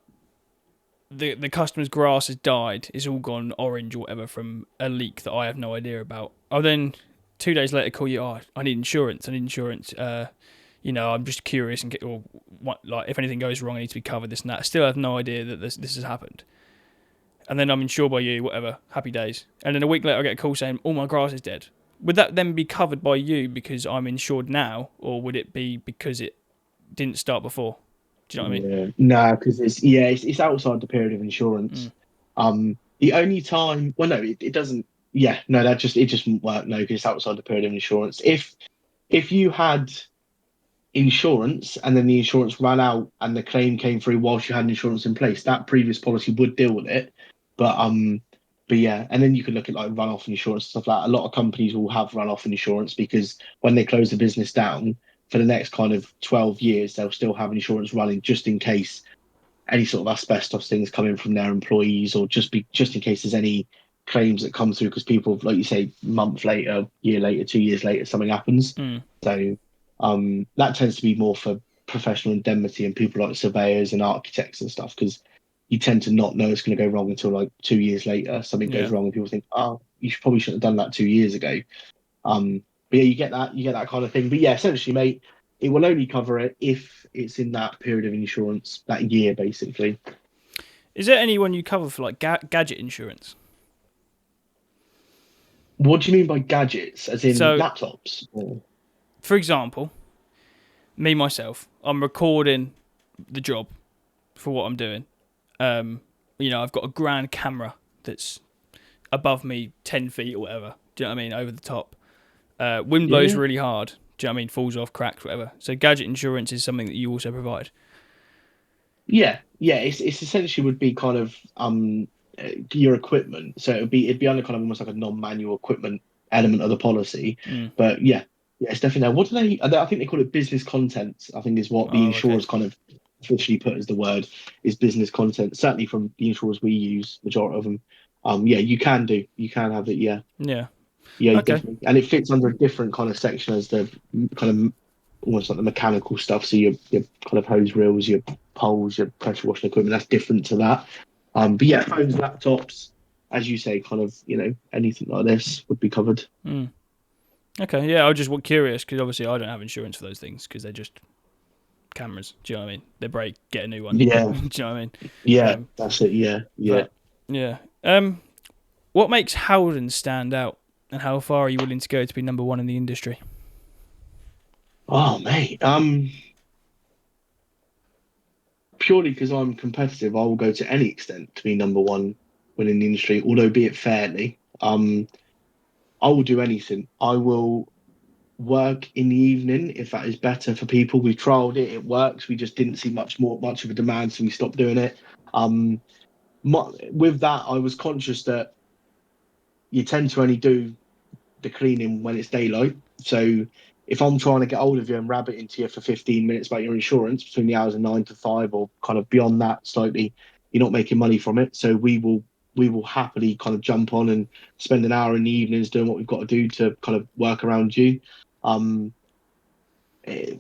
the customer's grass has died. It's all gone orange or whatever from a leak that I have no idea about. I'll then 2 days later call you. Oh, I need insurance. I need insurance. I'm just curious and or what, like if anything goes wrong, I need to be covered. This and that. Still have no idea that this has happened. And then I'm insured by you. Whatever. Happy days. And then a week later, I get a call saying all my grass is dead. Would that then be covered by you because I'm insured now, or would it be because it didn't start before? Do you know what I mean? Yeah, no, because it's outside the period of insurance. Mm. The only time, well, no, it doesn't. Yeah, no, it just wouldn't work. No, because it's outside the period of insurance. If you had insurance and then the insurance ran out and the claim came through whilst you had insurance in place, that previous policy would deal with it. But but yeah, and then you could look at like runoff insurance and stuff like that. A lot of companies will have runoff insurance because when they close the business down for the next kind of 12 years, they'll still have insurance running just in case any sort of asbestos things coming from their employees, or just in case there's any claims that come through because people, like you say, month later, year later, 2 years later, something happens. Mm. So that tends to be more for professional indemnity and people like surveyors and architects and stuff because you tend to not know it's going to go wrong until like 2 years later something goes Yeah. wrong and people think, oh, probably shouldn't have done that 2 years ago. But yeah, you get that kind of thing. But yeah, essentially, mate, it will only cover it if it's in that period of insurance, that year, basically. Is there anyone you cover for like gadget insurance? What do you mean by gadgets? As in So, laptops? Or... for example, me myself, I'm recording the job for what I'm doing. I've got a grand camera that's above me 10 feet or whatever. Do you know what I mean? Over the top. Wind Yeah, blows yeah. really hard. Do you know what I mean? Falls off, cracks, whatever. So gadget insurance is something that you also provide. yeah. It's essentially would be kind of your equipment. So it'd be under kind of almost like a non-manual equipment element of the policy. Mm. But yeah, it's definitely there. What do they? I think they call it business content. I think is what the Oh, okay. insurers kind of officially put as the word is business content. Certainly from the insurers we use, majority of them. Yeah, you can have it. Yeah, Yeah. yeah, Okay. definitely. And it fits under a different kind of section as the kind of almost like the mechanical stuff. So your kind of hose reels, your poles, your pressure washing equipment, that's different to that. But yeah, phones, laptops, as you say, kind of, anything like this would be covered. Mm. Okay. Yeah, I was just curious because obviously I don't have insurance for those things because they're just cameras. Do you know what I mean? They break, get a new one. Yeah, Do you know what I mean? yeah, Um, that's it. Yeah, yeah. but yeah. What makes Howden stand out, and how far are you willing to go to be number one in the industry? Oh, mate. Purely because I'm competitive, I will go to any extent to be number one within the industry, although be it fairly. I will do anything. I will work in the evening if that is better for people. We trialed it, it works. We just didn't see much of a demand, so we stopped doing it. Um, with that, I was conscious that you tend to only do the cleaning when it's daylight. So if I'm trying to get hold of you and rabbit into you for 15 minutes about your insurance between the hours of 9 to 5 or kind of beyond that slightly, you're not making money from it. So we will happily kind of jump on and spend an hour in the evenings doing what we've got to do to kind of work around you. Um, eh,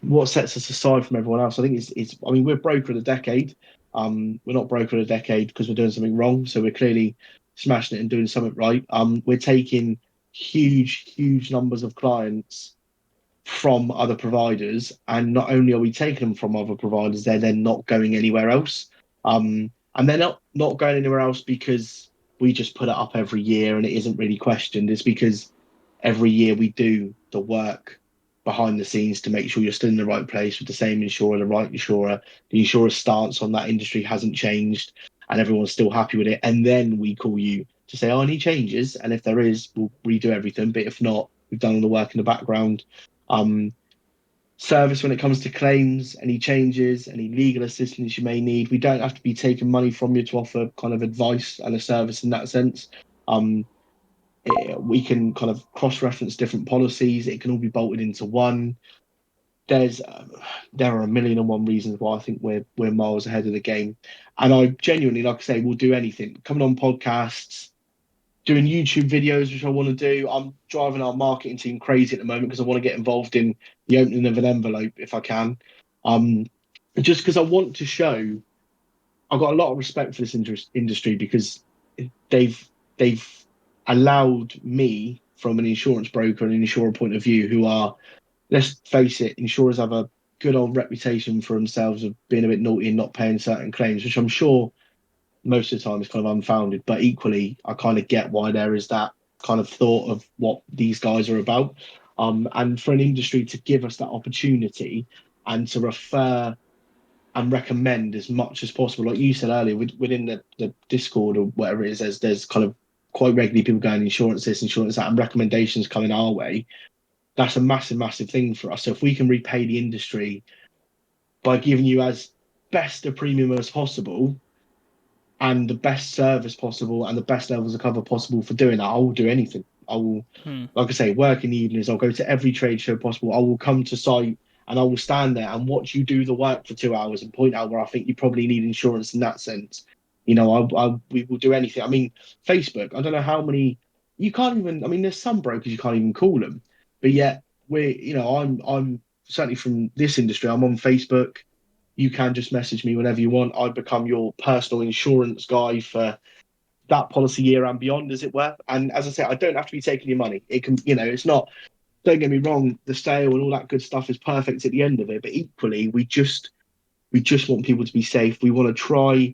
what sets us aside from everyone else? I think it's. I mean, we're broker of the decade. We're not broker of the decade because we're doing something wrong. So we're clearly smashing it and doing something right. We're taking huge numbers of clients from other providers, and not only are we taking them from other providers, they're then not going anywhere else. And they're not going anywhere else because we just put it up every year and it isn't really questioned. It's because every year we do the work behind the scenes to make sure you're still in the right place with the same insurer, the right insurer. The insurer's stance on that industry hasn't changed, and everyone's still happy with it. And then we call you to say, "Oh, any changes?" And if there is, we'll redo everything. But if not, we've done all the work in the background. Um, Service when it comes to claims, any changes, any legal assistance you may need. We don't have to be taking money from you to offer kind of advice and a service in that sense. Um, we can kind of cross-reference different policies. It can all be bolted into one. There's there are a million and one reasons why I think we're miles ahead of the game, and I genuinely, like I say, will do anything. Coming on podcasts, doing YouTube videos, which I want to do. I'm driving our marketing team crazy at the moment because I want to get involved in the opening of an envelope if I can. Um, just because I want to show I've got a lot of respect for this industry because they've they've allowed me from an insurance broker and an insurer point of view who are, let's face it, insurers have a good old reputation for themselves of being a bit naughty and not paying certain claims, which I'm sure most of the time is kind of unfounded. But equally, I kind of get why there is that kind of thought of what these guys are about. And for an industry to give us that opportunity and to refer and recommend as much as possible. Like you said earlier, within the Discord or whatever it is, there's kind of quite regularly people going insurance this, insurance that, and recommendations coming our way. That's a massive thing for us. So if we can repay the industry by giving you as best a premium as possible and the best service possible and the best levels of cover possible for doing that, I will do anything. I will, Hmm. like I say, work in the evenings. I'll go to every trade show possible. I will come to site and I will stand there and watch you do the work for 2 hours and point out where I think you probably need insurance in that sense. We will do anything. I mean, Facebook, I don't know how many, you can't even, I mean, there's some brokers you can't even call them, but yet I'm certainly from this industry, I'm on Facebook. You can just message me whenever you want. I become your personal insurance guy for that policy year and beyond, as it were. And as I say, I don't have to be taking your money. It can, it's not. Don't get me wrong. The sale and all that good stuff is perfect at the end of it. But equally, we just want people to be safe. We want to try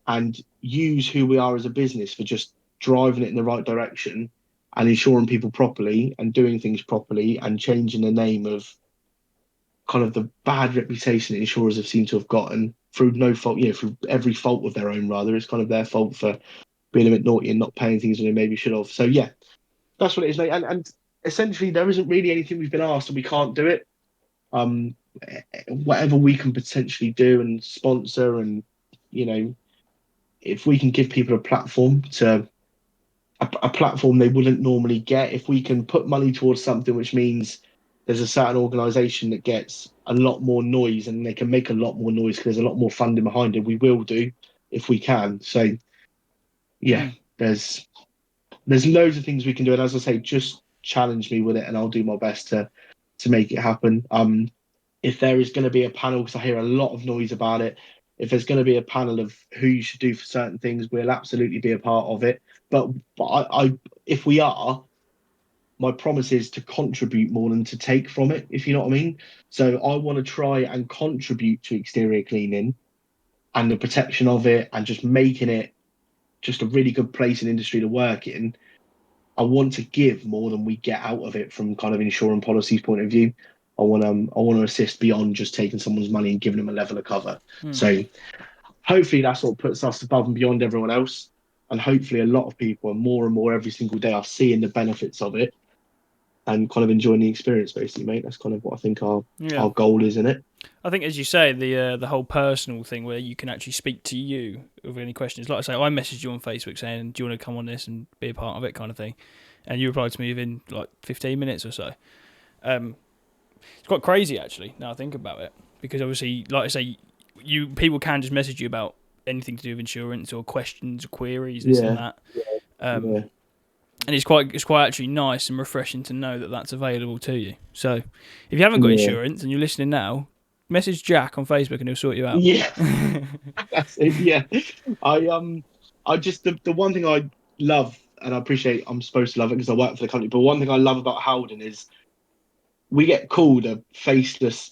and use who we are as a business for just driving it in the right direction and insuring people properly and doing things properly and changing the name of kind of the bad reputation that insurers have seemed to have gotten through no fault, through every fault of their own, rather. It's kind of their fault for being a bit naughty and not paying things when they maybe should have. So, yeah, that's what it is, mate. And essentially, there isn't really anything we've been asked and we can't do it. whatever we can potentially do and sponsor, and you know, if we can give people a platform to a platform they wouldn't normally get, if we can put money towards something which means there's a certain organization that gets a lot more noise and they can make a lot more noise because there's a lot more funding behind it, we will do if we can. So yeah, Mm. there's loads of things we can do, and as I say, just challenge me with it and I'll do my best to make it happen. If there is going to be a panel, because I hear a lot of noise about it, if there's going to be a panel of who you should do for certain things, we'll absolutely be a part of it. But if we are, my promise is to contribute more than to take from it, if you know what I mean. So I want to try and contribute to exterior cleaning and the protection of it, and just making it just a really good place and industry to work in. I want to give more than we get out of it from kind of insurance policies point of view. I want to assist beyond just taking someone's money and giving them a level of cover. Mm. So hopefully that's what puts us above and beyond everyone else. And hopefully a lot of people, and more every single day, are seeing the benefits of it and kind of enjoying the experience, basically, mate. That's kind of what I think Yeah. our goal is in it. I think, as you say, the whole personal thing where you can actually speak to you with any questions. Like I say, I messaged you on Facebook saying, "Do you want to come on this and be a part of it?" kind of thing, and you replied to me within like 15 minutes or so. Um, it's quite crazy actually. Now I think about it, because obviously, like I say, people can just message you about anything to do with insurance or questions or queries, this and Yeah, that. Um, yeah, and it's quite actually nice and refreshing to know that that's available to you. So if you haven't got yeah, insurance and you're listening now, message Jack on Facebook and he'll sort you out. yeah. That's it. Yeah, I just the one thing I love, and I appreciate, I'm supposed to love it because I work for the company. But one thing I love about Howden is we get called a faceless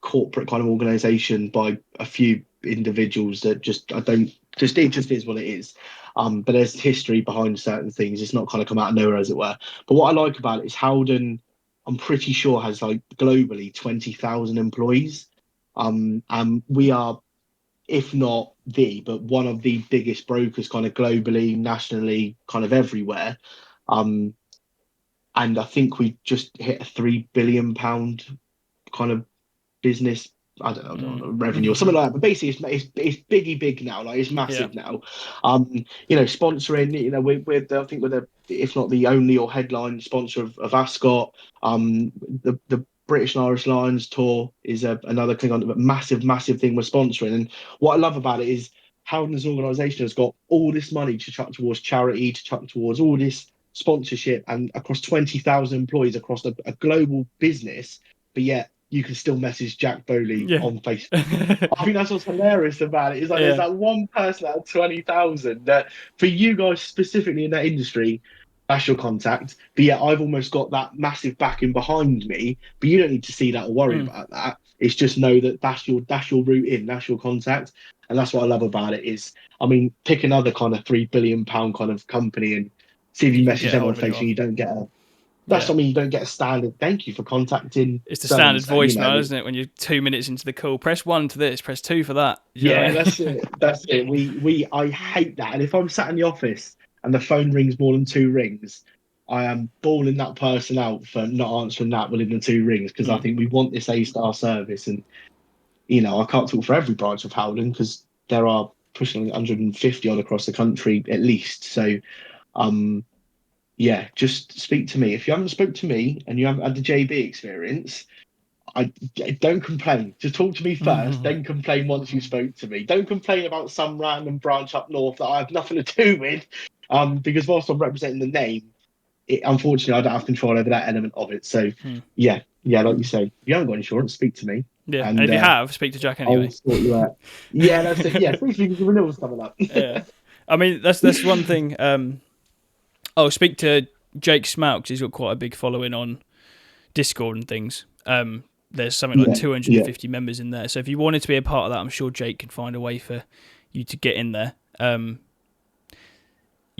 corporate kind of organization by a few individuals that just I don't just it just is what it is. But there's history behind certain things. It's not kind of come out of nowhere, as it were. But what I like about it is Howden, I'm pretty sure, has like globally 20,000 employees. And we are, if not the, but one of the biggest brokers kind of globally, nationally, kind of everywhere. Um, and I think we just hit a £3 billion kind of business. I don't know, revenue or something like that. But basically, it's biggy big now. Like it's Yeah. massive now. Sponsoring. I think we're the, if not the only or headline sponsor of Ascot. The British and Irish Lions tour is another thing on, but massive thing we're sponsoring. And what I love about it is Howden as an organisation has got all this money to chuck towards charity, to chuck towards all this sponsorship, and across 20,000 employees across a global business. But yet you can still message Jack Bowley Yeah. on Facebook. I think that's what's hilarious about it. Is like there's Yeah. that one person out of 20,000 that, for you guys specifically in that industry, that's your contact. But yeah, I've almost got that massive backing behind me. But you don't need to see that or worry Mm. about that. It's just know that that's your route in, that's your contact, and that's what I love about it. Is, I mean, pick another kind of £3 billion kind of company and see if you You can message get them hold on of Facebook anyone. and you don't get a, that's Yeah. what I mean. You don't get a standard thank you for contacting It's the so and standard so. You know, voicemail, isn't it? When you're 2 minutes into the call, press one to this, press two for that. You know what yeah, I mean? that's it. That's it. I hate that. And if I'm sat in the office and the phone rings more than two rings, I am bawling that person out for not answering that within the two rings, because I Mm. think we want this A-star service. And I can't talk for every branch of Howden because there are pushing 150 odd across the country at least. So um yeah, just speak to me. If you haven't spoke to me and you haven't had the JB experience, I don't complain. Just talk to me first, then complain once you spoke to me. Don't complain about some random branch up north that I have nothing to do with. Because whilst I'm representing the name, unfortunately I don't have control over that element of it. So Mm. yeah, like you say, if you haven't got insurance, speak to me, Yeah. And and if you have, speak to Jack I'll anyway. sort you out. Yeah, that's it. Yeah, especially because the renewal's coming up. Yeah. I mean, that's one thing. I'll speak to Jake Smout 'cause he's got quite a big following on Discord and things. There's something like Yeah, yeah, 250 members in there. So if you wanted to be a part of that, I'm sure Jake can find a way for you to get in there. You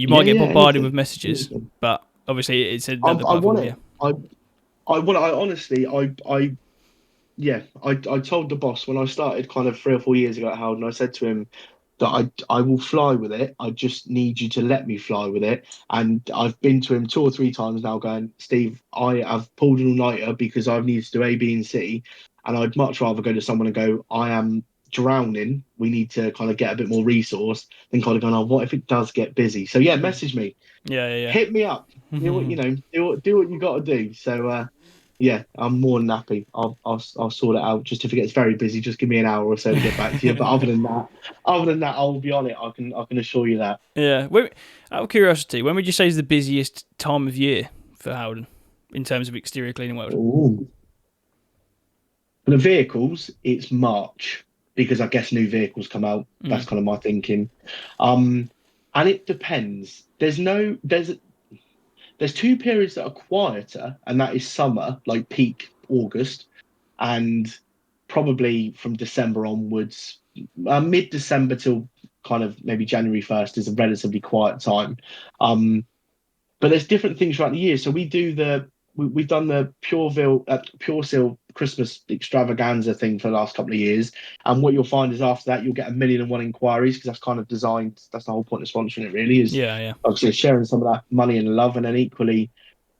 might get yeah. bombarded with Anything, messages, anything. but obviously it's I, another I want platform. Yeah. it. I want. I honestly, yeah, I told the boss when I started kind of 3 or 4 years ago at Howden, I said to him that I will fly with it. I just need you to let me fly with it. And I've been to him 2 or 3 times now going, Steve, I have pulled an all-nighter because I've needed to do A, B, and C. and I'd much rather go to someone and go, I am drowning. We need to kind of get a bit more resource than kind of going, oh, what if it does get busy? So yeah, message me, Yeah. hit me up. Do what do what you got to do. So yeah, I'm more than happy. I'll sort it out. Just if it gets very busy, just give me an hour or so to get back to you. But other than that, I'll be on it. I can assure you that. Yeah. Out of curiosity, when would you say is the busiest time of year for Howden in terms of exterior cleaning world? Ooh. For the vehicles, it's March because I guess new vehicles come out. That's kind of my thinking. And it depends. There's two periods that are quieter, and that is summer, like peak August, and probably from December onwards, mid-December till kind of maybe January 1st is a relatively quiet time. But there's different things throughout the year. So we've done the Pure Seal Christmas extravaganza thing for the last couple of years, and what you'll find is after that you'll get 1,000,001 inquiries because that's kind of designed. That's the whole point of sponsoring it. Really is Yeah. obviously sharing some of that money and love, and then equally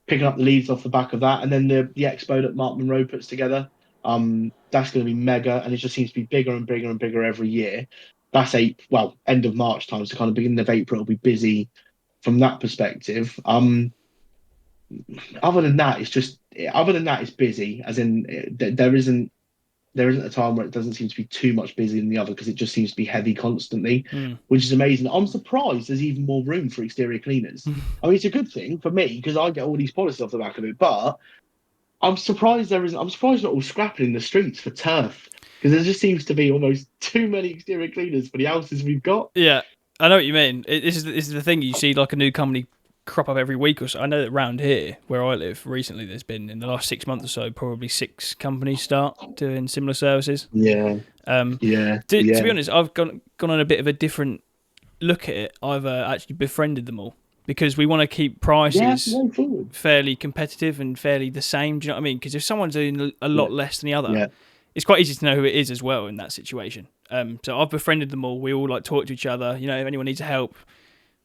picking up the leads off the back of that, and then the expo that Mark Monroe puts together. That's going to be mega, and it just seems to be bigger and bigger and bigger every year. That's end of March time, so kind of beginning of April, it'll be busy from that perspective. Other than that, it's busy. As in, there isn't a time where it doesn't seem to be too much busier than the other because it just seems to be heavy constantly, which is amazing. I'm surprised there's even more room for exterior cleaners. I mean, it's a good thing for me because I get all these policies off the back of it, but I'm surprised there isn't. I'm surprised not all scrapping in the streets for turf because there just seems to be almost too many exterior cleaners for the houses we've got. Yeah, I know what you mean. This is the thing. You see like a new company crop up every week or so. I know that around here, where I live, recently there's been, in the last 6 months or so, probably 6 companies start doing similar services. Yeah, To be honest, I've gone on a bit of a different look at it. I've actually befriended them all because we want to keep prices fairly competitive and fairly the same. Do you know what I mean? Because if someone's doing a lot less than the other, it's quite easy to know who it is as well in that situation. So I've befriended them all. We all like talk to each other. You know, if anyone needs help,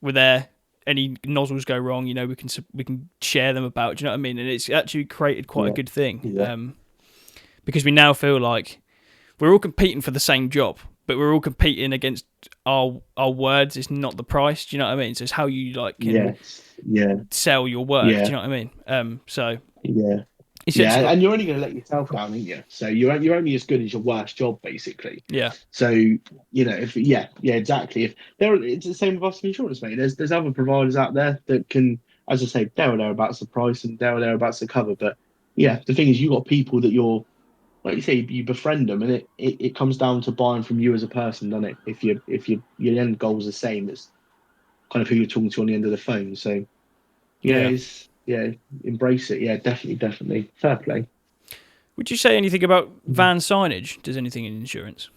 we're there. Any nozzles go wrong, you know, we can share them about. Do you know what I mean? And it's actually created quite a good thing because we now feel like we're all competing for the same job, but we're all competing against our words. It's not the price. Do you know what I mean? So it's how you like can sell your work. Do you know what I mean? So and you're only going to let yourself down, aren't you? So you're only as good as your worst job, basically. Yeah. So if exactly. If it's the same with us in insurance, mate. There's other providers out there that can, as I say, there or thereabouts the price and there or thereabouts the cover. But yeah, the thing is, you got people that you're, like you say, you befriend them, and it comes down to buying from you as a person, doesn't it? If your end goal is the same as kind of who you're talking to on the end of the phone. So embrace it. Yeah, definitely. Fair play. Would you say anything about van signage? Does anything in insurance?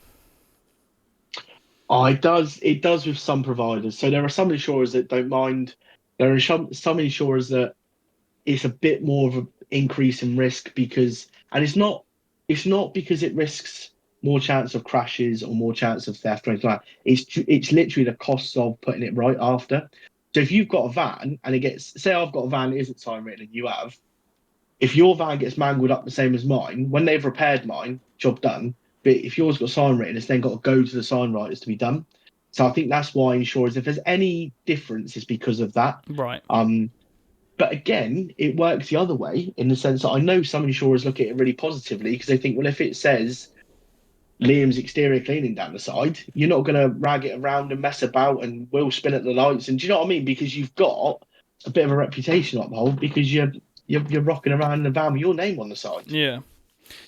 Oh, it does. It does with some providers. So there are some insurers that don't mind. There are some insurers that it's a bit more of an increase in risk because, and it's not because it risks more chance of crashes or more chance of theft or anything like that. It's literally the costs of putting it right after. So if you've got a van and say I've got a van that isn't sign written and you have, if your van gets mangled up the same as mine, when they've repaired mine, job done. But if yours got sign written, it's then got to go to the sign writers to be done. So I think that's why insurers, if there's any difference, it's because of that. Right. But again, it works the other way in the sense that I know some insurers look at it really positively because they think, well, if it says Liam's exterior cleaning down the side, you're not going to rag it around and mess about and will spin at the lights. And do you know what I mean? Because you've got a bit of a reputation uphold because you're rocking around in a van with your name on the side. Yeah.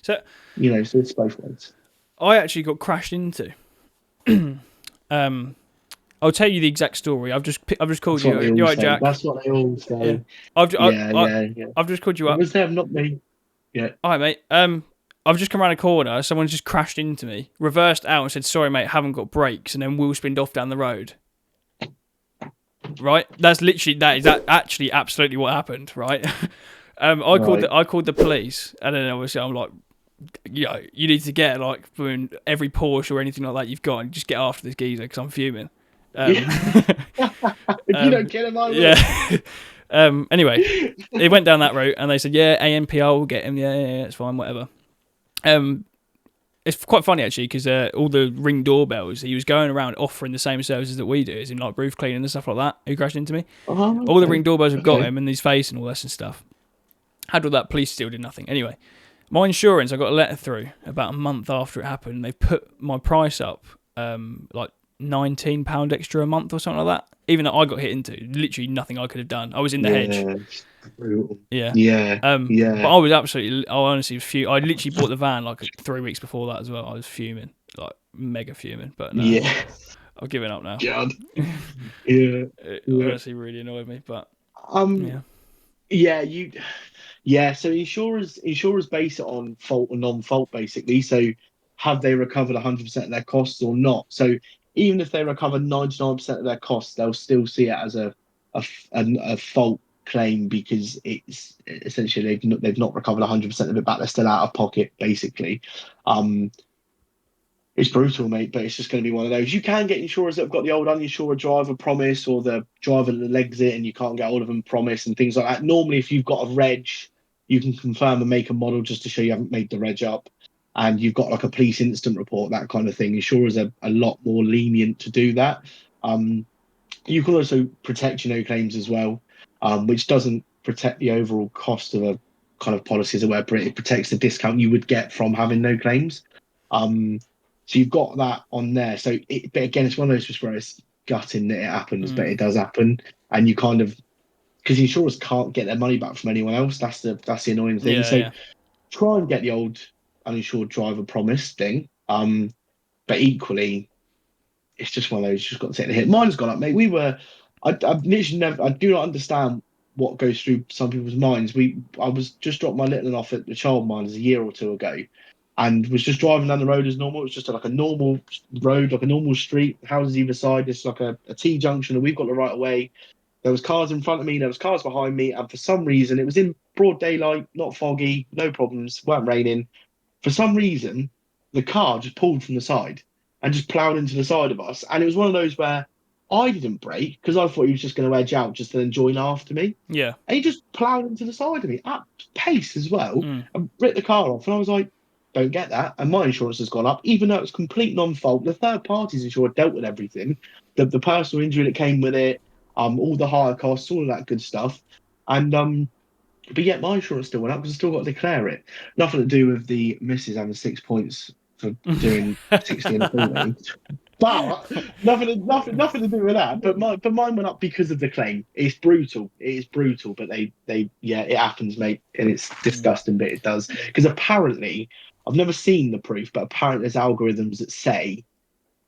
So so it's both ways. I actually got crashed into. I'll tell you the exact story. I've just called you. You're right, Jack. That's what they all say. Yeah. I've just called you up. It was them, not me. Yeah. All right, mate. I've just come around a corner. Someone's just crashed into me, reversed out, and said, "Sorry, mate, haven't got brakes," and then wheel spinned off down the road. Right? That is actually absolutely what happened. Right? I called the police, and then obviously I'm like, you need to get like every Porsche or anything like that you've got, and just get after this geezer because I'm fuming. If you don't get him, I will. Yeah. Anyway, they went down that route, and they said, "Yeah, ANPR will get him. Yeah, it's fine, whatever." it's quite funny actually because all the Ring doorbells, he was going around offering the same services that we do, as in like roof cleaning and stuff like that. Who crashed into me? Oh, All the okay. Ring doorbells have got Okay. him and his face and all this and stuff. Had all that, police still did nothing. Anyway, my insurance, I got a letter through about a month after it happened. They put my price up, like £19 extra a month or something like that. Even though I got hit into, literally nothing I could have done. I was in the hedge. Yeah. It's brutal. Yeah. Yeah. But Yeah. I was absolutely, I honestly was fuming. I literally bought the van like 3 weeks before that as well. I was fuming, like mega fuming. But no, Yeah. I've given up now. God. Yeah. It Yeah. honestly really annoyed me. But Um. yeah, Yeah. Yeah. So insurers base it on fault or non-fault basically. So have they recovered 100% of their costs or not? So even if they recover 99% of their costs, they'll still see it as a fault claim because it's essentially they've not recovered 100% of it back. They're still out of pocket basically. Um, It's brutal, mate, but it's just going to be one of those. You can get insurers that have got the old uninsured driver promise or the driver that legs it and you can't get hold of them promise and things like that. Normally, if you've got a reg, you can confirm and make a model just to show you haven't made the reg up. And you've got like a police incident report, that kind of thing. Insurers are a lot more lenient to do that. Um, you can also protect your no claims as well, which doesn't protect the overall cost of a kind of policy as well, but it protects the discount you would get from having no claims. Um, so you've got that on there. But again, it's one of those just where it's gutting that it happens, but mm, it does happen, and you kind of because insurers can't get their money back from anyone else. That's the annoying thing. yeah, So yeah, try and get the old uninsured driver promise thing. But equally, it's just one of those. You just got to take the hit. Mine's gone up, mate. I've literally never. I do not understand what goes through some people's minds. I was just dropped my little one off at the childminders a year or two ago, and was just driving down the road as normal. It was just like a normal road, like a normal street. Houses either side. It's like a T junction, and we've got the right of way. There was cars in front of me. There was cars behind me, and for some reason, it was in broad daylight, not foggy, no problems, weren't raining. For some reason, the car just pulled from the side and just ploughed into the side of us. And it was one of those where I didn't brake because I thought he was just going to edge out just to then join after me. yeah. And he just ploughed into the side of me at pace as well Mm, and ripped the car off. And I was like, don't get that. And my insurance has gone up, even though it's complete non-fault. The third party's insurer dealt with everything, the personal injury that came with it, all the higher costs, all of that good stuff. And but yet my insurance still went up because I still got to declare it. Nothing to do with the missus having 6 points for doing 60 and a 40. But nothing to do with that. But mine went up because of the claim. It's brutal. It is brutal. But yeah, it happens, mate, and it's mm, disgusting. But it does because apparently I've never seen the proof, but apparently there's algorithms that say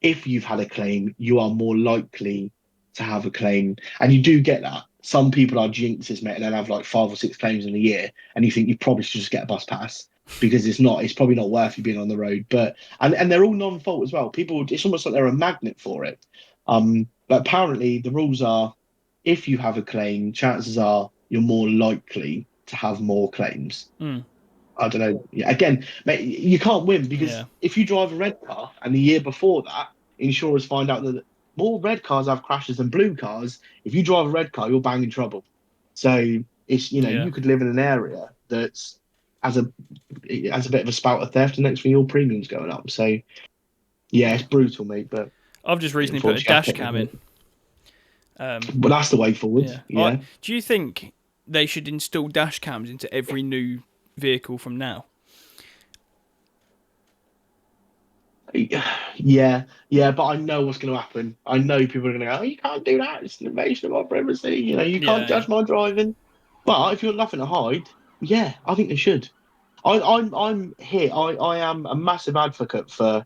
if you've had a claim, you are more likely to have a claim. And you do get that. Some people are jinxes, mate, and they'll have like 5 or 6 claims in a year, and you think you probably should just get a bus pass because it's probably not worth you being on the road. But and they're all non-fault as well. People, it's almost like they're a magnet for it. But apparently the rules are if you have a claim, chances are you're more likely to have more claims. mm, I don't know. Yeah, again, mate, you can't win because yeah, if you drive a red car and the year before that, insurers find out that more red cars have crashes than blue cars. If you drive a red car, you're bang in trouble. So it's yeah. you could live in an area that's as a as a bit of a spout of theft, and next thing your premium's going up. So yeah, it's brutal, mate. But I've just recently put a unfortunately, I dash have to take cam the in. hit. But that's the way forward. Yeah. Yeah. Do you think they should install dash cams into every new vehicle from now? Yeah, yeah, but I know what's going to happen. I know people are going to go, "Oh, you can't do that. It's an invasion of our privacy. You can't Yeah, yeah. judge my driving." But if you're nothing to hide, yeah, I think they should. I'm here. I am a massive advocate for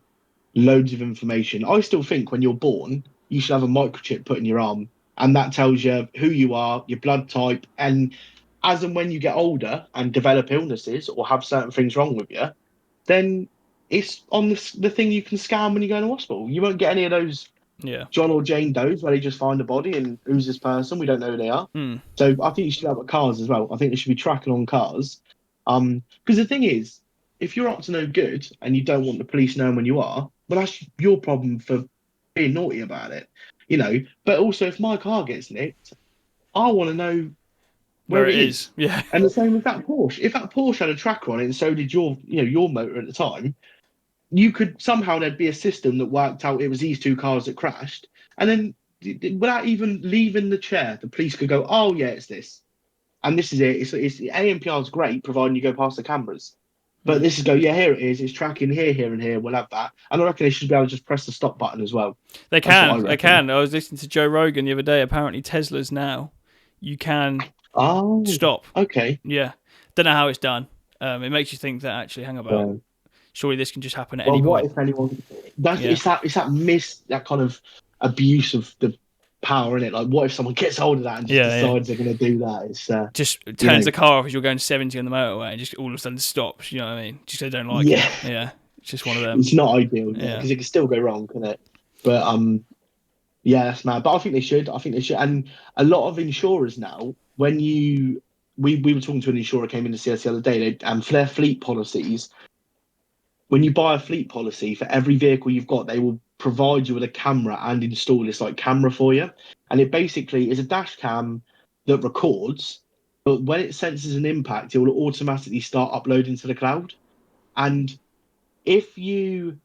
loads of information. I still think when you're born, you should have a microchip put in your arm, and that tells you who you are, your blood type, and as and when you get older and develop illnesses or have certain things wrong with you, then it's on the thing you can scan when you go to hospital. You won't get any of those Yeah. John or Jane Does where they just find a body and who's this person? We don't know who they are. Mm, So I think you should have cars as well. I think they should be tracking on cars. Because the thing is, if you're up to no good and you don't want the police knowing when you are, well, that's your problem for being naughty about it, But also, if my car gets nicked, I want to know where where it it is. is. Yeah. And the same with that Porsche. If that Porsche had a tracker on it, and so did your motor at the time, you could somehow there'd be a system that worked out it was these two cars that crashed, and then without even leaving the chair, the police could go, "Oh yeah, it's this, and this is it." It's ANPR is great, providing you go past the cameras. But this is go, yeah, here it is. It's tracking here, here, and here. We'll have that, and I reckon they should be able to just press the stop button as well. They That's what I can. They reckon. can. I was listening to Joe Rogan the other day. Apparently, Teslas now you can Oh, stop. okay. Yeah, don't know how it's done. It makes you think that actually, hang about. Surely this can just happen at Well, any what point. if anyone? That's Yeah. it's that kind of abuse of the power in it. Like, what if someone gets hold of that and just decides they're going to do that? It's just turns the car off as you're going 70 on the motorway and just all of a sudden stops. You know what I mean? Just they don't like it. Yeah, it's just one of them. It's not ideal, because it can still go wrong, can it? But yeah, that's mad. But I think they should. I think they should. And a lot of insurers now, when we were talking to an insurer came in to see us the other day, and for their fleet policies, when you buy a fleet policy for every vehicle you've got, they will provide you with a camera and install this like camera for you. And it basically is a dash cam that records, but when it senses an impact, it will automatically start uploading to the cloud. And if you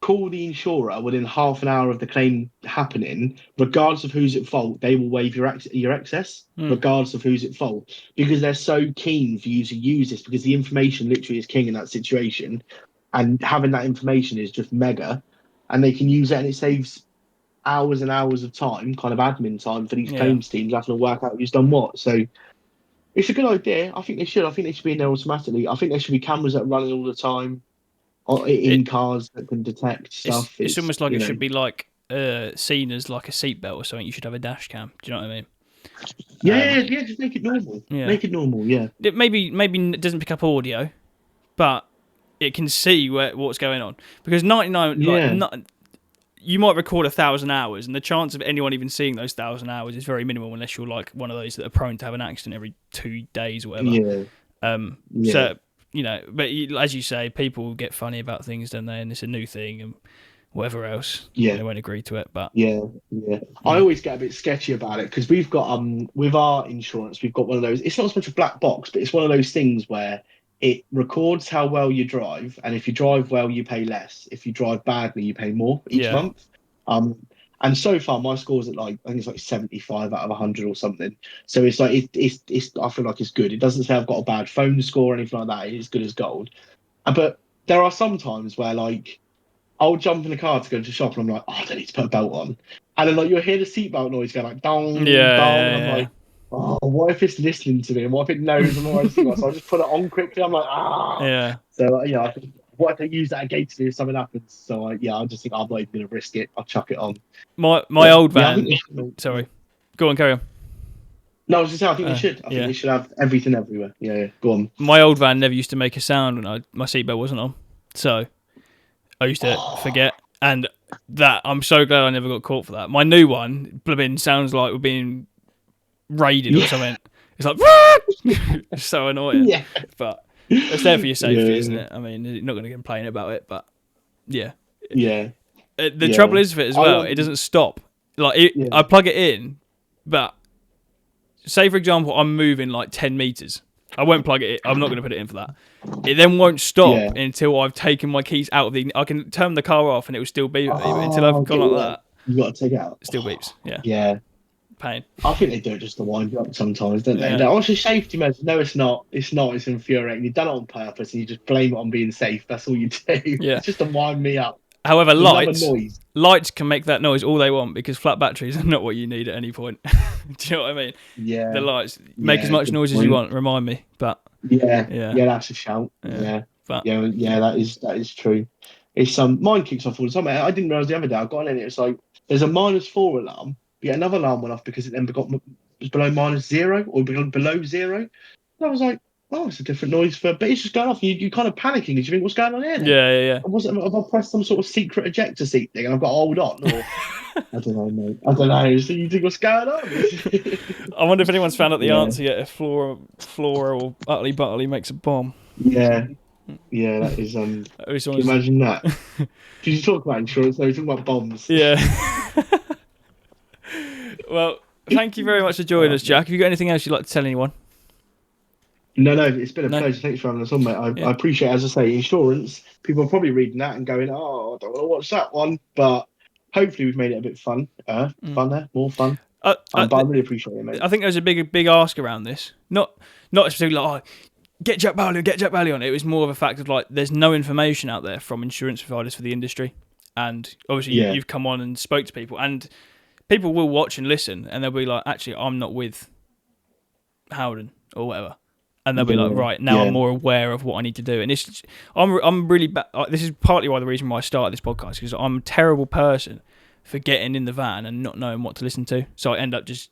call the insurer within half an hour of the claim happening, regardless of who's at fault, they will waive your excess, regardless of who's at fault, because they're so keen for you to use this, because the information literally is king in that situation. And having that information is just mega, and they can use it, and it saves hours and hours of time, kind of admin time for these claims teams having to work out who's done what. So it's a good idea. I think they should. I think they should be in there automatically. I think there should be cameras that are running all the time in cars that can detect stuff. It's almost like it should be like seen as like a seatbelt or something. You should have a dash cam. Do you know what I mean? Yeah, just make it normal. Yeah. Make it normal. Yeah. It maybe it doesn't pick up audio, but it can see what's going on, because 99 you might record 1,000 hours, and the chance of anyone even seeing those 1,000 hours is very minimal, unless you're like one of those that are prone to have an accident every 2 days or whatever. So but as you say, people get funny about things, don't they? And it's a new thing and whatever else. They won't agree to it, but I always get a bit sketchy about it, because we've got with our insurance, we've got one of those. It's not as much a black box, but it's one of those things where it records how well you drive, and if you drive well, you pay less. If you drive badly, you pay more each month. And so far, my score's at I think it's like 75 out of 100 or something. So it's like it's I feel like it's good. It doesn't say I've got a bad phone score or anything like that. It's good as gold. But there are some times where I'll jump in the car to go to the shop, and I'm like, oh, I don't need to put a belt on, and then you'll hear the seatbelt noise go like dong, dong, and I'm like, oh, what if it's listening to me, and what if it knows I'm already seatbelt? So I just put it on quickly. I'm like, So I think, what if they use that against me if something happens? So I just think I'm not even going to risk it. I'll chuck it on. My old van. Sorry, go on, carry on. No, I was just saying, I think they should. I think they should have everything everywhere. Yeah, go on. My old van never used to make a sound when my seatbelt wasn't on, so I used to forget, and that I'm so glad I never got caught for that. My new one, sounds like we're being raided or something. It's like it's so annoying. But it's there for your safety, isn't it? I mean, you're not going to complain about it, but the trouble is with it as well. It doesn't stop. I plug it in, but say for example I'm moving like 10 meters. I won't plug it in. I'm not going to put it in for that. It then won't stop until I've taken my keys out of I can turn the car off and it will still beep until I've gone like that. You got to take it out. It still beeps. Yeah. Yeah. Pain. I think they do it just to wind you up sometimes, don't they? Oh, it's a safety measure. No, it's not. It's not. It's infuriating. You've done it on purpose, and you just blame it on being safe. That's all you do. Yeah. It's just to wind me up. However, lights can make that noise all they want, because flat batteries are not what you need at any point. Do you know what I mean? Yeah. The lights make as much noise as you want. Remind me, but yeah, that's a shout. Yeah. That is true. It's mine kicks off all the time. I didn't realize the other day I got in it. It's like there's a -4 alarm. But another alarm went off because it then was below -0 or below 0. And I was like, oh, it's a different noise but it's just going off. You kind of panicking because you think, what's going on here then? Yeah. Have I pressed some sort of secret ejector seat thing and I've got to hold on? Or I don't know, mate. I don't know. So you think, what's going on? I wonder if anyone's found out the answer yet. If Flora or Utterly Butterly makes a bomb. Yeah, that is. Can you imagine that? Did you talk about insurance? No, you're talking about bombs. Yeah. Well, thank you very much for joining us, Jack. Have you got anything else you'd like to tell anyone? No, it's been a No. pleasure. Thanks for having us on, mate. I Yeah. appreciate it. As I say, insurance, people are probably reading that and going, oh, I don't want to watch that one. But hopefully we've made it a bit funner, more fun. Uh, uh, But I really appreciate it, mate. I think there's a big ask around this. Not specifically like, oh, get Jack Bailey on it. It was more of a fact of like, there's no information out there from insurance providers for the industry, and obviously Yeah, you've come on and spoke to people, and people will watch and listen, and they'll be like, actually, I'm not with Howden or whatever, and they'll be like, yeah, right now I'm yeah. more aware of what I need to do, and I'm really this is partly why the reason why I started this podcast, because I'm a terrible person for getting in the van and not knowing what to listen to, so I end up just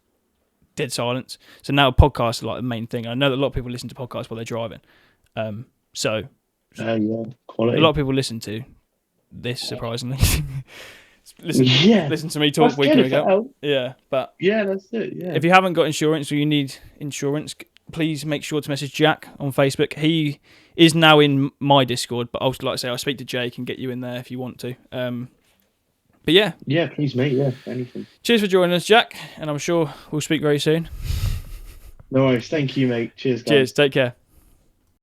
dead silence. So now podcasts are like the main thing. I know that a lot of people listen to podcasts while they're driving, so Yeah, a lot quality. of people listen to this, surprisingly. Yeah, Listen to me talk that's good weekly if it ago. helps. Yeah, but Yeah, that's it. Yeah. if you haven't got insurance or you need insurance, please make sure to message Jack on Facebook. He is now in my Discord, but I was like I say, I'll speak to Jake and get you in there if you want to. But yeah, Yeah, please, mate. Yeah, anything. cheers for joining us, Jack, and I'm sure we'll speak very soon. No worries. Thank you, mate. Cheers, Cheers, guys. take care.